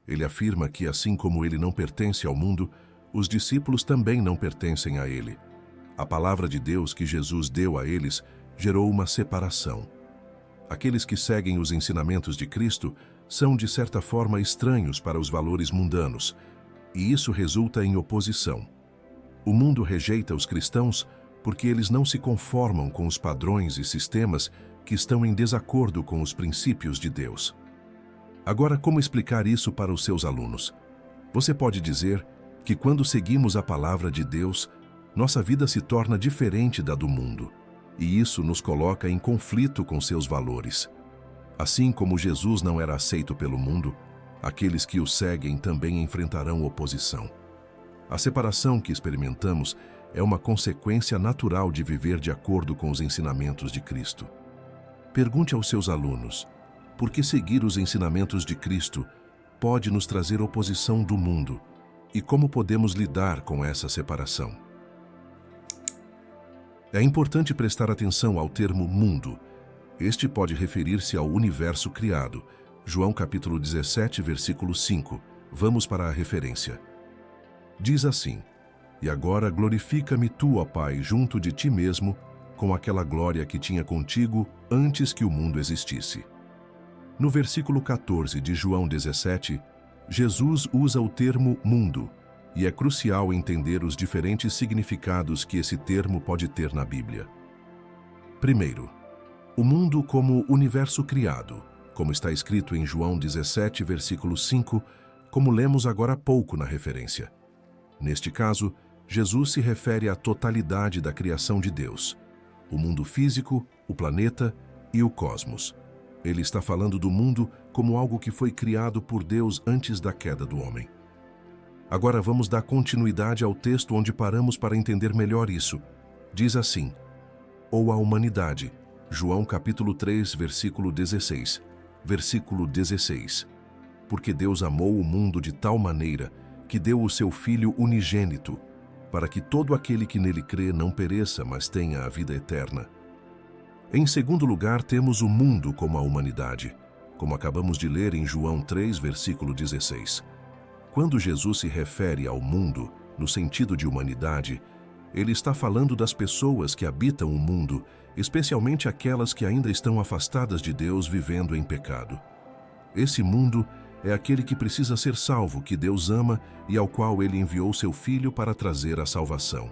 Ele afirma que, assim como ele não pertence ao mundo, os discípulos também não pertencem a ele. A palavra de Deus que Jesus deu a eles gerou uma separação. Aqueles que seguem os ensinamentos de Cristo são, de certa forma, estranhos para os valores mundanos, e isso resulta em oposição. O mundo rejeita os cristãos porque eles não se conformam com os padrões e sistemas que estão em desacordo com os princípios de Deus. Agora, como explicar isso para os seus alunos? Você pode dizer que quando seguimos a palavra de Deus, nossa vida se torna diferente da do mundo, e isso nos coloca em conflito com seus valores. Assim como Jesus não era aceito pelo mundo, aqueles que o seguem também enfrentarão oposição. A separação que experimentamos é uma consequência natural de viver de acordo com os ensinamentos de Cristo. Pergunte aos seus alunos, por que seguir os ensinamentos de Cristo pode nos trazer oposição do mundo e como podemos lidar com essa separação? É importante prestar atenção ao termo mundo. Este pode referir-se ao universo criado. João capítulo 17, versículo 5. Vamos para a referência. Diz assim: E agora glorifica-me tu, ó Pai, junto de ti mesmo, com aquela glória que tinha contigo antes que o mundo existisse. No versículo 14 de João 17, Jesus usa o termo mundo, e é crucial entender os diferentes significados que esse termo pode ter na Bíblia. Primeiro, o mundo como universo criado, como está escrito em João 17, versículo 5, como lemos agora há pouco na referência. Neste caso, Jesus se refere à totalidade da criação de Deus, o mundo físico, o planeta e o cosmos. Ele está falando do mundo como algo que foi criado por Deus antes da queda do homem. Agora vamos dar continuidade ao texto onde paramos para entender melhor isso. Diz assim: ou a humanidade. João capítulo 3, versículo 16. Versículo 16. Porque Deus amou o mundo de tal maneira que deu o seu Filho unigênito, para que todo aquele que nele crê não pereça, mas tenha a vida eterna. Em segundo lugar, temos o mundo como a humanidade, como acabamos de ler em João 3, versículo 16. Quando Jesus se refere ao mundo, no sentido de humanidade, ele está falando das pessoas que habitam o mundo, especialmente aquelas que ainda estão afastadas de Deus, vivendo em pecado. Esse mundo é aquele que precisa ser salvo, que Deus ama e ao qual ele enviou seu Filho para trazer a salvação.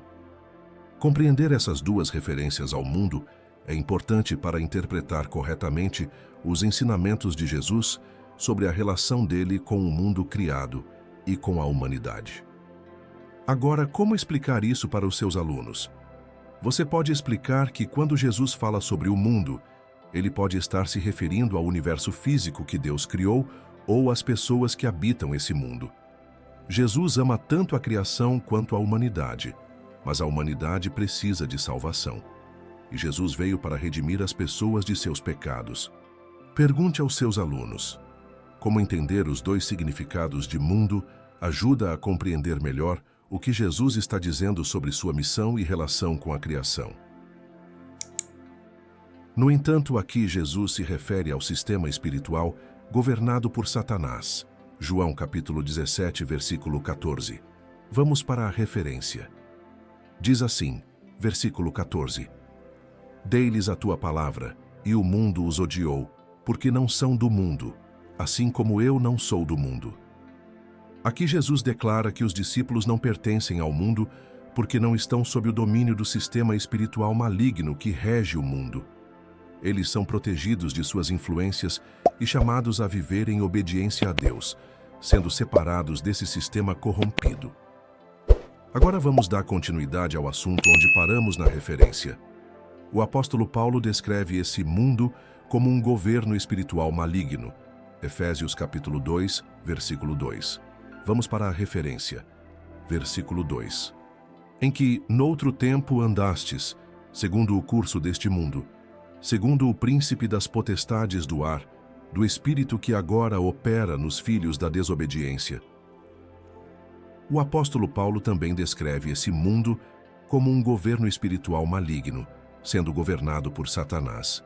Compreender essas duas referências ao mundo é importante para interpretar corretamente os ensinamentos de Jesus sobre a relação dele com o mundo criado e com a humanidade. Agora, como explicar isso para os seus alunos? Você pode explicar que quando Jesus fala sobre o mundo, ele pode estar se referindo ao universo físico que Deus criou ou às pessoas que habitam esse mundo. Jesus ama tanto a criação quanto a humanidade, mas a humanidade precisa de salvação. E Jesus veio para redimir as pessoas de seus pecados. Pergunte aos seus alunos: como entender os dois significados de mundo ajuda a compreender melhor o que Jesus está dizendo sobre sua missão e relação com a criação. No entanto, aqui Jesus se refere ao sistema espiritual governado por Satanás. João capítulo 17, versículo 14. Vamos para a referência. Diz assim, versículo 14: Dei-lhes a tua palavra, e o mundo os odiou, porque não são do mundo, assim como eu não sou do mundo. Aqui Jesus declara que os discípulos não pertencem ao mundo porque não estão sob o domínio do sistema espiritual maligno que rege o mundo. Eles são protegidos de suas influências e chamados a viver em obediência a Deus, sendo separados desse sistema corrompido. Agora vamos dar continuidade ao assunto onde paramos na referência. O apóstolo Paulo descreve esse mundo como um governo espiritual maligno. Efésios capítulo 2, versículo 2. Vamos para a referência. Versículo 2. Em que, noutro tempo, andastes, segundo o curso deste mundo, segundo o príncipe das potestades do ar, do espírito que agora opera nos filhos da desobediência. O apóstolo Paulo também descreve esse mundo como um governo espiritual maligno, sendo governado por Satanás.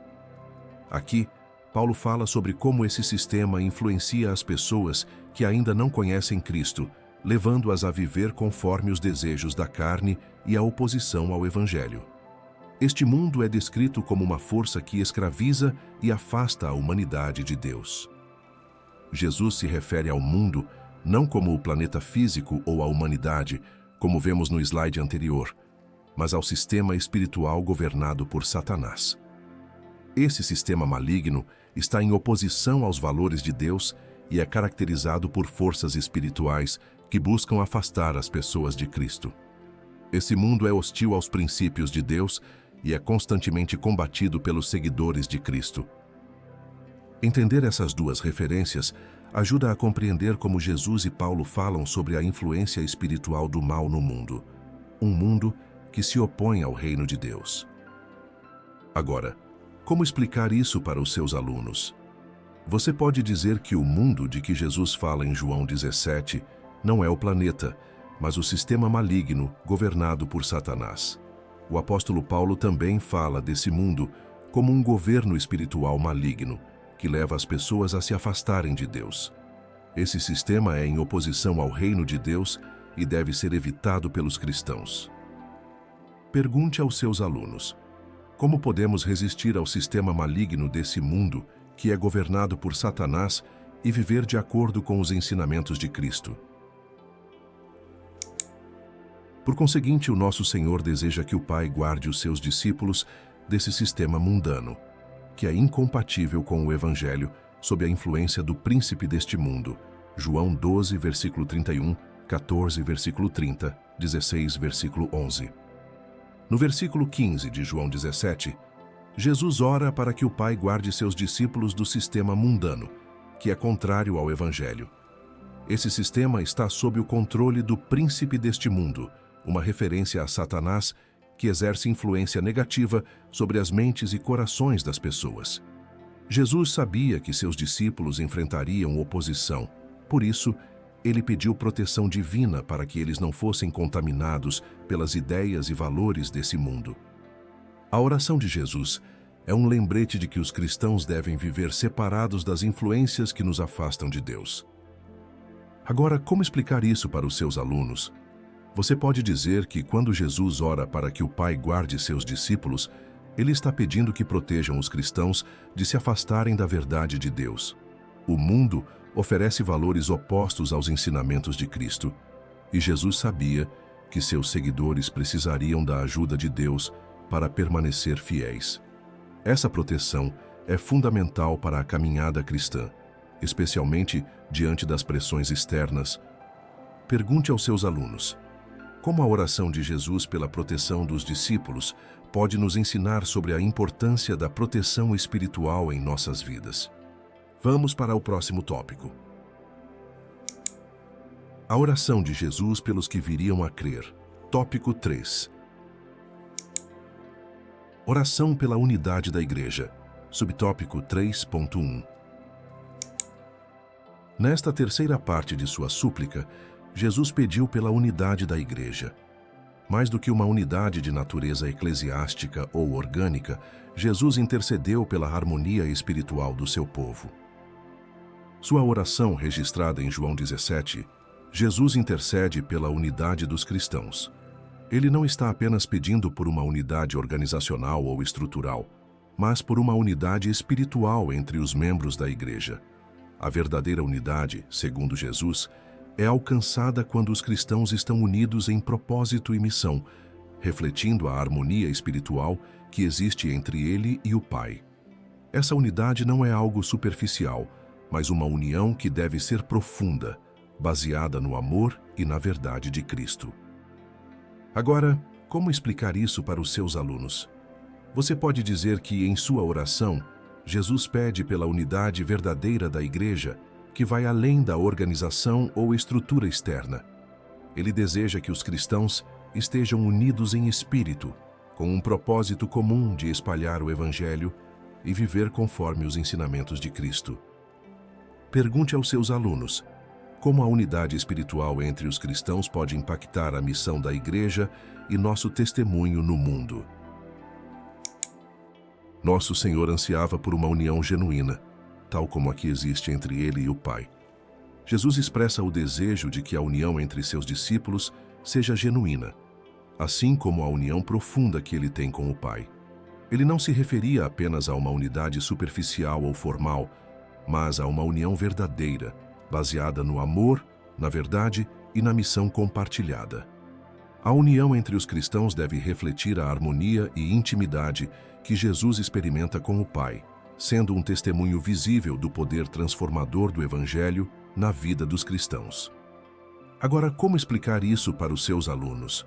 Aqui, Paulo fala sobre como esse sistema influencia as pessoas que ainda não conhecem Cristo, levando-as a viver conforme os desejos da carne e a oposição ao Evangelho. Este mundo é descrito como uma força que escraviza e afasta a humanidade de Deus. Jesus se refere ao mundo não como o planeta físico ou a humanidade, como vemos no slide anterior, mas ao sistema espiritual governado por Satanás. Esse sistema maligno está em oposição aos valores de Deus e é caracterizado por forças espirituais que buscam afastar as pessoas de Cristo. Esse mundo é hostil aos princípios de Deus e é constantemente combatido pelos seguidores de Cristo. Entender essas duas referências ajuda a compreender como Jesus e Paulo falam sobre a influência espiritual do mal no mundo, um mundo que se opõe ao reino de Deus. Agora, como explicar isso para os seus alunos? Você pode dizer que o mundo de que Jesus fala em João 17 não é o planeta, mas o sistema maligno governado por Satanás. O apóstolo Paulo também fala desse mundo como um governo espiritual maligno, que leva as pessoas a se afastarem de Deus. Esse sistema é em oposição ao reino de Deus e deve ser evitado pelos cristãos. Pergunte aos seus alunos: como podemos resistir ao sistema maligno desse mundo que é governado por Satanás e viver de acordo com os ensinamentos de Cristo? Por conseguinte, o nosso Senhor deseja que o Pai guarde os seus discípulos desse sistema mundano, que é incompatível com o Evangelho, sob a influência do príncipe deste mundo. João 12, versículo 31, 14, versículo 30, 16, versículo 11. No versículo 15 de João 17, Jesus ora para que o Pai guarde seus discípulos do sistema mundano, que é contrário ao Evangelho. Esse sistema está sob o controle do príncipe deste mundo, uma referência a Satanás, que exerce influência negativa sobre as mentes e corações das pessoas. Jesus sabia que seus discípulos enfrentariam oposição, por isso, ele pediu proteção divina para que eles não fossem contaminados pelas ideias e valores desse mundo. A oração de Jesus é um lembrete de que os cristãos devem viver separados das influências que nos afastam de Deus. Agora, como explicar isso para os seus alunos? Você pode dizer que quando Jesus ora para que o Pai guarde seus discípulos, ele está pedindo que protejam os cristãos de se afastarem da verdade de Deus. O mundo oferece valores opostos aos ensinamentos de Cristo, e Jesus sabia que seus seguidores precisariam da ajuda de Deus para permanecer fiéis. Essa proteção é fundamental para a caminhada cristã, especialmente diante das pressões externas. Pergunte aos seus alunos: como a oração de Jesus pela proteção dos discípulos pode nos ensinar sobre a importância da proteção espiritual em nossas vidas? Vamos para o próximo tópico. A oração de Jesus pelos que viriam a crer. Tópico 3. Oração pela unidade da Igreja. Subtópico 3.1. Nesta terceira parte de sua súplica, Jesus pediu pela unidade da Igreja. Mais do que uma unidade de natureza eclesiástica ou orgânica, Jesus intercedeu pela harmonia espiritual do seu povo. Sua oração, registrada em João 17, Jesus intercede pela unidade dos cristãos. Ele não está apenas pedindo por uma unidade organizacional ou estrutural, mas por uma unidade espiritual entre os membros da Igreja. A verdadeira unidade, segundo Jesus, é alcançada quando os cristãos estão unidos em propósito e missão, refletindo a harmonia espiritual que existe entre ele e o Pai. Essa unidade não é algo superficial, mas uma união que deve ser profunda, baseada no amor e na verdade de Cristo. Agora, como explicar isso para os seus alunos? Você pode dizer que, em sua oração, Jesus pede pela unidade verdadeira da Igreja, que vai além da organização ou estrutura externa. Ele deseja que os cristãos estejam unidos em espírito, com um propósito comum de espalhar o Evangelho e viver conforme os ensinamentos de Cristo. Pergunte aos seus alunos: como a unidade espiritual entre os cristãos pode impactar a missão da Igreja e nosso testemunho no mundo? Nosso Senhor ansiava por uma união genuína, tal como a que existe entre ele e o Pai. Jesus expressa o desejo de que a união entre seus discípulos seja genuína, assim como a união profunda que ele tem com o Pai. Ele não se referia apenas a uma unidade superficial ou formal, mas a uma união verdadeira, baseada no amor, na verdade e na missão compartilhada. A união entre os cristãos deve refletir a harmonia e intimidade que Jesus experimenta com o Pai, sendo um testemunho visível do poder transformador do Evangelho na vida dos cristãos. Agora, como explicar isso para os seus alunos?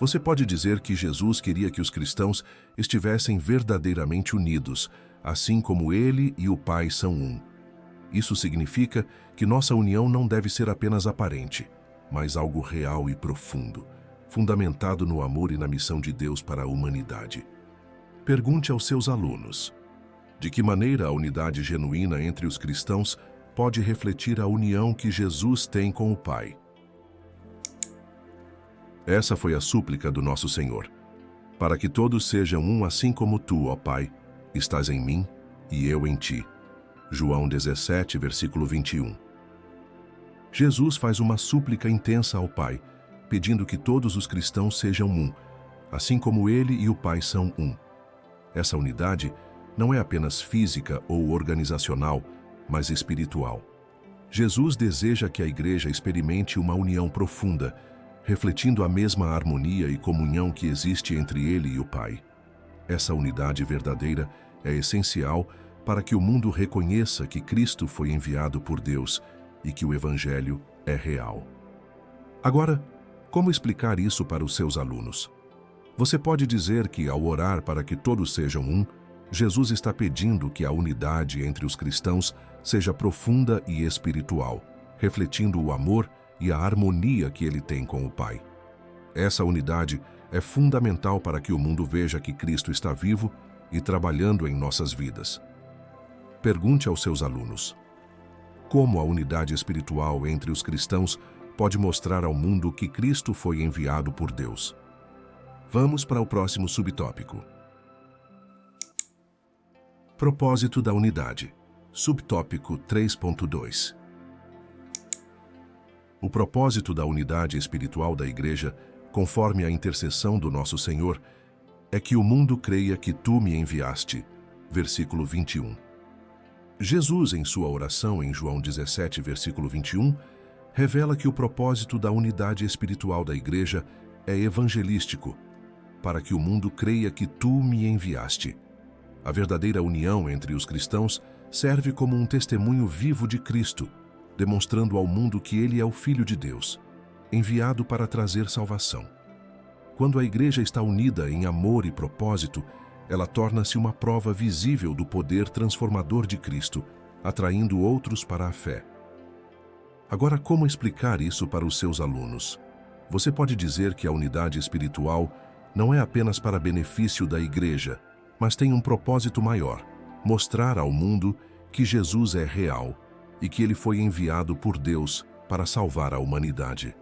Você pode dizer que Jesus queria que os cristãos estivessem verdadeiramente unidos, assim como ele e o Pai são um. Isso significa que nossa união não deve ser apenas aparente, mas algo real e profundo, fundamentado no amor e na missão de Deus para a humanidade. Pergunte aos seus alunos: de que maneira a unidade genuína entre os cristãos pode refletir a união que Jesus tem com o Pai? Essa foi a súplica do nosso Senhor, para que todos sejam um assim como tu, ó Pai, estás em mim e eu em ti. João 17, versículo 21. Jesus faz uma súplica intensa ao Pai, pedindo que todos os cristãos sejam um, assim como ele e o Pai são um. Essa unidade não é apenas física ou organizacional, mas espiritual. Jesus deseja que a igreja experimente uma união profunda, refletindo a mesma harmonia e comunhão que existe entre ele e o Pai. Essa unidade verdadeira é essencial para que o mundo reconheça que Cristo foi enviado por Deus e que o Evangelho é real. Agora, como explicar isso para os seus alunos? Você pode dizer que, ao orar para que todos sejam um, Jesus está pedindo que a unidade entre os cristãos seja profunda e espiritual, refletindo o amor e a harmonia que ele tem com o Pai. Essa unidade é fundamental para que o mundo veja que Cristo está vivo e trabalhando em nossas vidas. Pergunte aos seus alunos: como a unidade espiritual entre os cristãos pode mostrar ao mundo que Cristo foi enviado por Deus? Vamos para o próximo subtópico. Propósito da unidade. Subtópico 3.2. O propósito da unidade espiritual da Igreja, conforme a intercessão do nosso Senhor, é que o mundo creia que tu me enviaste. Versículo 21. Jesus, em sua oração em João 17, versículo 21, revela que o propósito da unidade espiritual da Igreja é evangelístico, para que o mundo creia que tu me enviaste. A verdadeira união entre os cristãos serve como um testemunho vivo de Cristo, demonstrando ao mundo que ele é o Filho de Deus, enviado para trazer salvação. Quando a Igreja está unida em amor e propósito, ela torna-se uma prova visível do poder transformador de Cristo, atraindo outros para a fé. Agora, como explicar isso para os seus alunos? Você pode dizer que a unidade espiritual não é apenas para benefício da Igreja, mas tem um propósito maior: mostrar ao mundo que Jesus é real e que ele foi enviado por Deus para salvar a humanidade.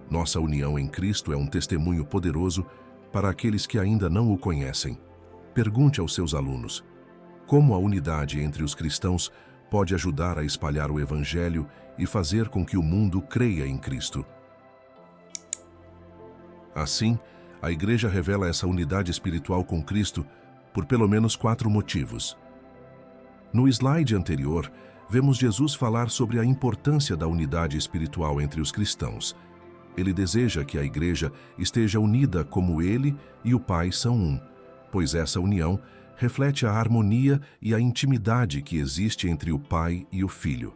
Nossa união em Cristo é um testemunho poderoso para aqueles que ainda não o conhecem. Pergunte aos seus alunos: como a unidade entre os cristãos pode ajudar a espalhar o Evangelho e fazer com que o mundo creia em Cristo? Assim, a Igreja revela essa unidade espiritual com Cristo por pelo menos 4 motivos. No slide anterior, vemos Jesus falar sobre a importância da unidade espiritual entre os cristãos. Ele deseja que a Igreja esteja unida como ele e o Pai são um, pois essa união reflete a harmonia e a intimidade que existe entre o Pai e o Filho.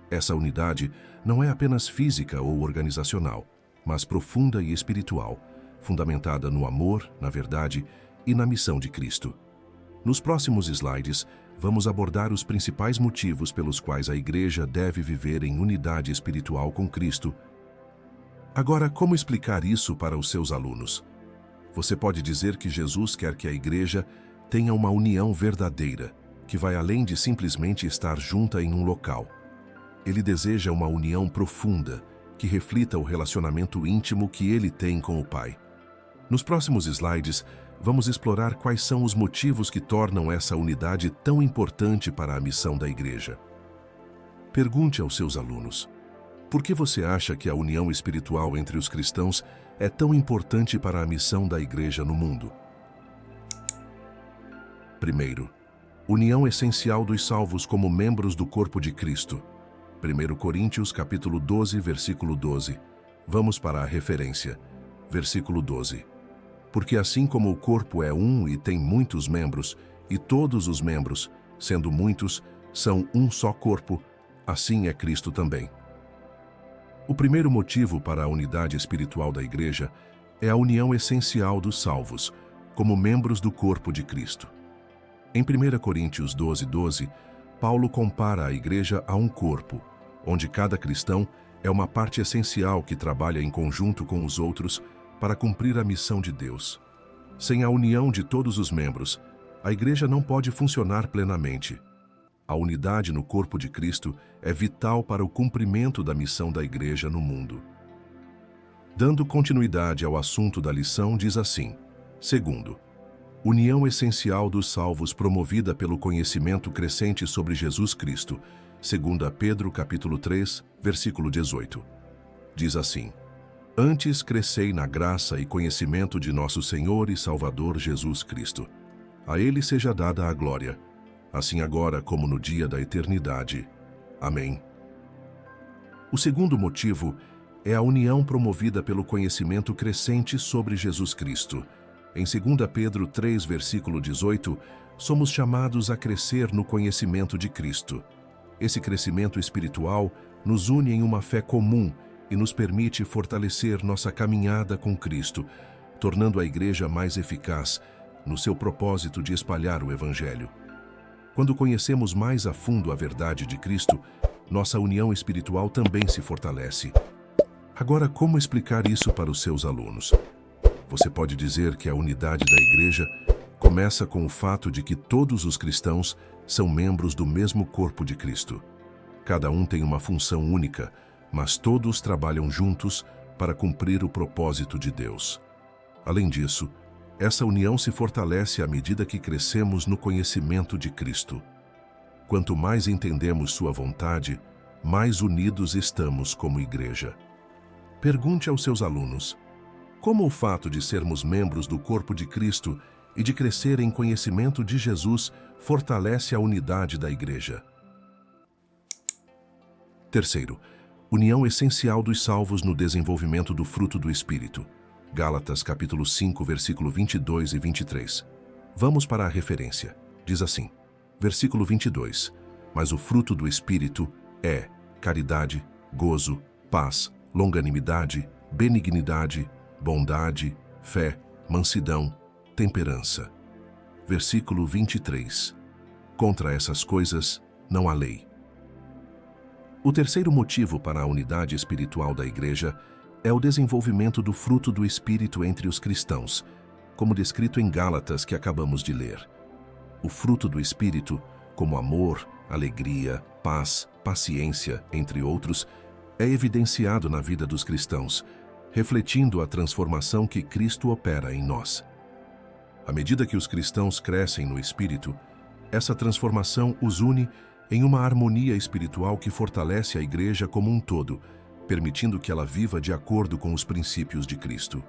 Essa unidade não é apenas física ou organizacional, mas profunda e espiritual, fundamentada no amor, na verdade e na missão de Cristo. Nos próximos slides, vamos abordar os principais motivos pelos quais a Igreja deve viver em unidade espiritual com Cristo. Agora, como explicar isso para os seus alunos? Você pode dizer que Jesus quer que a Igreja tenha uma união verdadeira, que vai além de simplesmente estar junta em um local. Ele deseja uma união profunda, que reflita o relacionamento íntimo que ele tem com o Pai. Nos próximos slides, vamos explorar quais são os motivos que tornam essa unidade tão importante para a missão da Igreja. Pergunte aos seus alunos: por que você acha que a união espiritual entre os cristãos é tão importante para a missão da Igreja no mundo? Primeiro, união essencial dos salvos como membros do corpo de Cristo. 1 Coríntios capítulo 12, versículo 12. Vamos para a referência. Versículo 12. Porque assim como o corpo é um e tem muitos membros, e todos os membros, sendo muitos, são um só corpo, assim é Cristo também. O primeiro motivo para a unidade espiritual da Igreja é a união essencial dos salvos, como membros do corpo de Cristo. Em 1 Coríntios 12:12, Paulo compara a Igreja a um corpo, onde cada cristão é uma parte essencial que trabalha em conjunto com os outros para cumprir a missão de Deus. Sem a união de todos os membros, a Igreja não pode funcionar plenamente. A unidade no corpo de Cristo é vital para o cumprimento da missão da Igreja no mundo. Dando continuidade ao assunto da lição, diz assim: segundo, união essencial dos salvos promovida pelo conhecimento crescente sobre Jesus Cristo, segundo Pedro capítulo 3, versículo 18. Diz assim: antes crescei na graça e conhecimento de nosso Senhor e Salvador Jesus Cristo. A Ele seja dada a glória, assim agora como no dia da eternidade. Amém. O segundo motivo é a união promovida pelo conhecimento crescente sobre Jesus Cristo. Em 2 Pedro 3, versículo 18, somos chamados a crescer no conhecimento de Cristo. Esse crescimento espiritual nos une em uma fé comum e nos permite fortalecer nossa caminhada com Cristo, tornando a Igreja mais eficaz no seu propósito de espalhar o Evangelho. Quando conhecemos mais a fundo a verdade de Cristo, nossa união espiritual também se fortalece. Agora, como explicar isso para os seus alunos? Você pode dizer que a unidade da Igreja começa com o fato de que todos os cristãos são membros do mesmo corpo de Cristo. Cada um tem uma função única, mas todos trabalham juntos para cumprir o propósito de Deus. Além disso, essa união se fortalece à medida que crescemos no conhecimento de Cristo. Quanto mais entendemos sua vontade, mais unidos estamos como Igreja. Pergunte aos seus alunos: como o fato de sermos membros do corpo de Cristo e de crescer em conhecimento de Jesus fortalece a unidade da Igreja? Terceiro, união essencial dos salvos no desenvolvimento do fruto do Espírito. Gálatas capítulo 5, versículo 22 e 23. Vamos para a referência. Diz assim, versículo 22. Mas o fruto do Espírito é caridade, gozo, paz, longanimidade, benignidade, bondade, fé, mansidão, temperança. Versículo 23. Contra essas coisas não há lei. O terceiro motivo para a unidade espiritual da Igreja é o desenvolvimento do fruto do Espírito entre os cristãos, como descrito em Gálatas que acabamos de ler. O fruto do Espírito, como amor, alegria, paz, paciência, entre outros, é evidenciado na vida dos cristãos, refletindo a transformação que Cristo opera em nós. À medida que os cristãos crescem no Espírito, essa transformação os une em uma harmonia espiritual que fortalece a Igreja como um todo, permitindo que ela viva de acordo com os princípios de Cristo.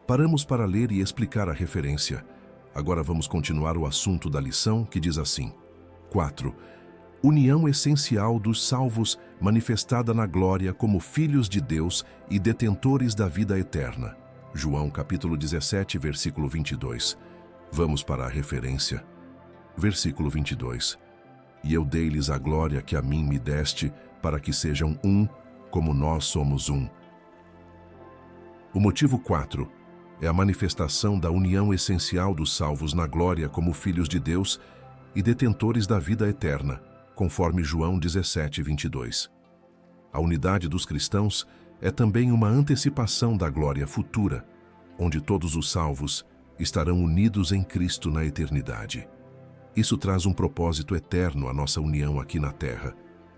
Paramos para ler e explicar a referência. Agora vamos continuar o assunto da lição, que diz assim: 4. União essencial dos salvos manifestada na glória como filhos de Deus e detentores da vida eterna. João capítulo 17, versículo 22. Vamos para a referência. Versículo 22. E eu dei-lhes a glória que a mim me deste, para que sejam um, como nós somos um. O motivo 4 é a manifestação da união essencial dos salvos na glória como filhos de Deus e detentores da vida eterna, conforme João 17, 22. A unidade dos cristãos é também uma antecipação da glória futura, onde todos os salvos estarão unidos em Cristo na eternidade. Isso traz um propósito eterno à nossa união aqui na terra,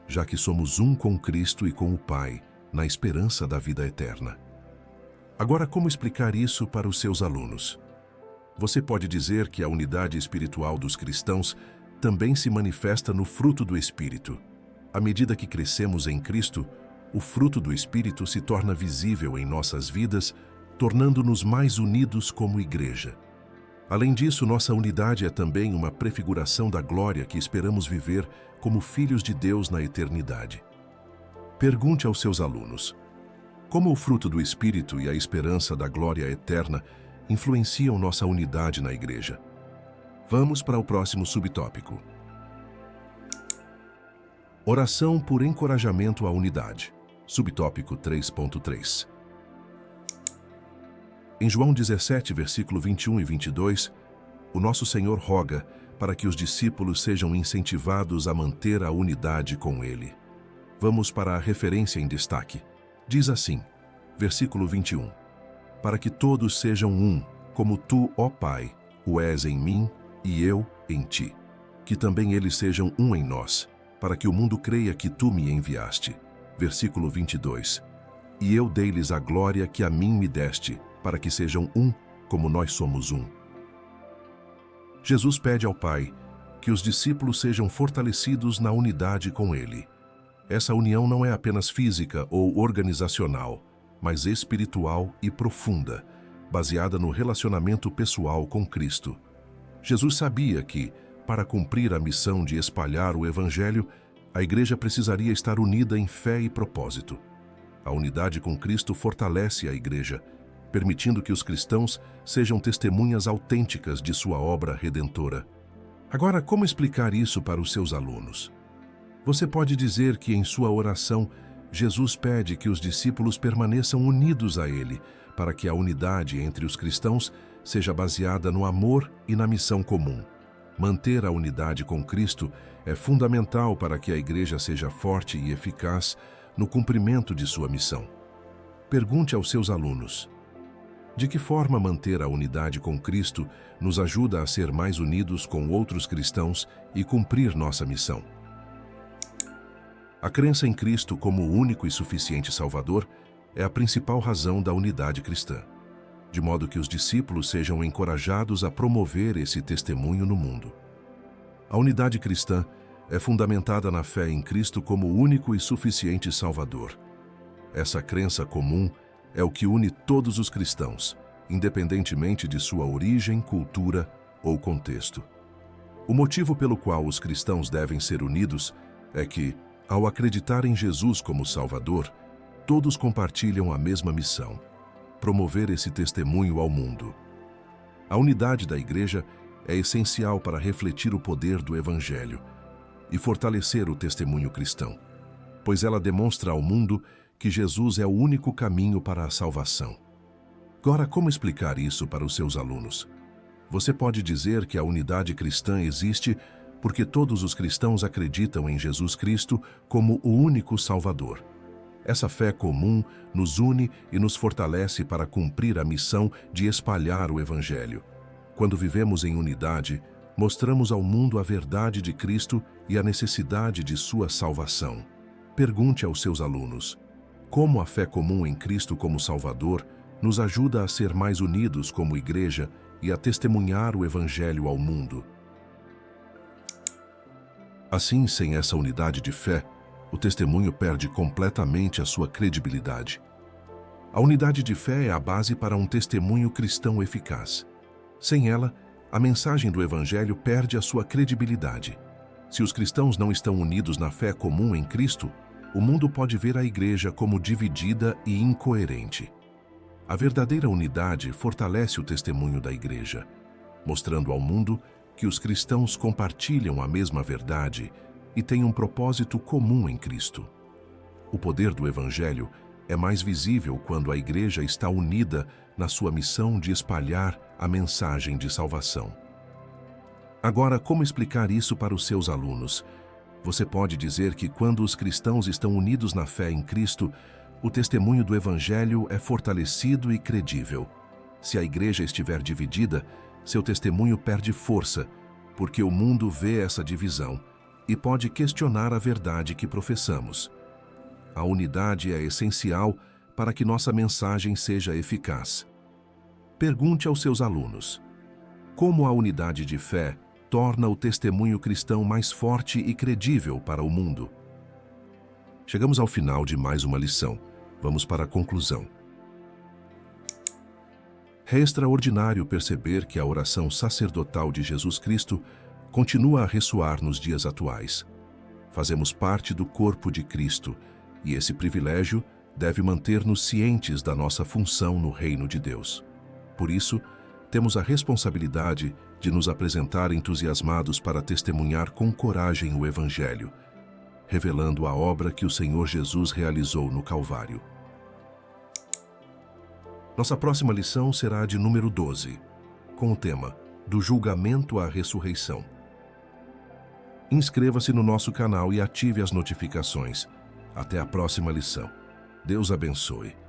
já que somos um com Cristo e com o Pai, na esperança da vida eterna. Agora, como explicar isso para os seus alunos? Você pode dizer que a unidade espiritual dos cristãos também se manifesta no fruto do Espírito. À medida que crescemos em Cristo, o fruto do Espírito se torna visível em nossas vidas, tornando-nos mais unidos como Igreja. Além disso, nossa unidade é também uma prefiguração da glória que esperamos viver como filhos de Deus na eternidade. Pergunte aos seus alunos: como o fruto do Espírito e a esperança da glória eterna influenciam nossa unidade na Igreja? Vamos para o próximo subtópico. Oração por encorajamento à unidade. Subtópico 3.3. Em João 17, versículo 21 e 22, o nosso Senhor roga para que os discípulos sejam incentivados a manter a unidade com Ele. Vamos para a referência em destaque. Diz assim, versículo 21, para que todos sejam um, como tu, ó Pai, o és em mim e eu em ti. Que também eles sejam um em nós, para que o mundo creia que tu me enviaste. Versículo 22, e eu dei-lhes a glória que a mim me deste, para que sejam um, como nós somos um. Jesus pede ao Pai que os discípulos sejam fortalecidos na unidade com Ele. Essa união não é apenas física ou organizacional, mas espiritual e profunda, baseada no relacionamento pessoal com Cristo. Jesus sabia que, para cumprir a missão de espalhar o Evangelho, a Igreja precisaria estar unida em fé e propósito. A unidade com Cristo fortalece a Igreja, permitindo que os cristãos sejam testemunhas autênticas de sua obra redentora. Agora, como explicar isso para os seus alunos? Você pode dizer que em sua oração, Jesus pede que os discípulos permaneçam unidos a Ele, para que a unidade entre os cristãos seja baseada no amor e na missão comum. Manter a unidade com Cristo é fundamental para que a Igreja seja forte e eficaz no cumprimento de sua missão. Pergunte aos seus alunos: de que forma manter a unidade com Cristo nos ajuda a ser mais unidos com outros cristãos e cumprir nossa missão? A crença em Cristo como o único e suficiente Salvador é a principal razão da unidade cristã, de modo que os discípulos sejam encorajados a promover esse testemunho no mundo. A unidade cristã é fundamentada na fé em Cristo como o único e suficiente Salvador. Essa crença comum é o que une todos os cristãos, independentemente de sua origem, cultura ou contexto. O motivo pelo qual os cristãos devem ser unidos é que, ao acreditar em Jesus como Salvador, todos compartilham a mesma missão: promover esse testemunho ao mundo. A unidade da Igreja é essencial para refletir o poder do Evangelho e fortalecer o testemunho cristão, pois ela demonstra ao mundo que Jesus é o único caminho para a salvação. Agora, como explicar isso para os seus alunos? Você pode dizer que a unidade cristã existe porque todos os cristãos acreditam em Jesus Cristo como o único Salvador. Essa fé comum nos une e nos fortalece para cumprir a missão de espalhar o Evangelho. Quando vivemos em unidade, mostramos ao mundo a verdade de Cristo e a necessidade de sua salvação. Pergunte aos seus alunos: como a fé comum em Cristo como Salvador nos ajuda a ser mais unidos como Igreja e a testemunhar o Evangelho ao mundo? Assim, sem essa unidade de fé, o testemunho perde completamente a sua credibilidade. A unidade de fé é a base para um testemunho cristão eficaz. Sem ela, a mensagem do Evangelho perde a sua credibilidade. Se os cristãos não estão unidos na fé comum em Cristo, o mundo pode ver a Igreja como dividida e incoerente. A verdadeira unidade fortalece o testemunho da Igreja, mostrando ao mundo que os cristãos compartilham a mesma verdade e têm um propósito comum em Cristo. O poder do Evangelho é mais visível quando a Igreja está unida na sua missão de espalhar a mensagem de salvação. Agora, como explicar isso para os seus alunos? Você pode dizer que quando os cristãos estão unidos na fé em Cristo, o testemunho do Evangelho é fortalecido e credível. Se a Igreja estiver dividida, seu testemunho perde força, porque o mundo vê essa divisão e pode questionar a verdade que professamos. A unidade é essencial para que nossa mensagem seja eficaz. Pergunte aos seus alunos: como a unidade de fé torna o testemunho cristão mais forte e credível para o mundo? Chegamos ao final de mais uma lição. Vamos para a conclusão. É extraordinário perceber que a oração sacerdotal de Jesus Cristo continua a ressoar nos dias atuais. Fazemos parte do corpo de Cristo, e esse privilégio deve manter-nos cientes da nossa função no reino de Deus. Por isso, temos a responsabilidade de nos apresentar entusiasmados para testemunhar com coragem o Evangelho. revelando a obra que o Senhor Jesus realizou no Calvário. Nossa próxima lição será a de número 12, com o tema Do Julgamento à Ressurreição. Inscreva-se no nosso canal e ative as notificações. Até a próxima lição. Deus abençoe.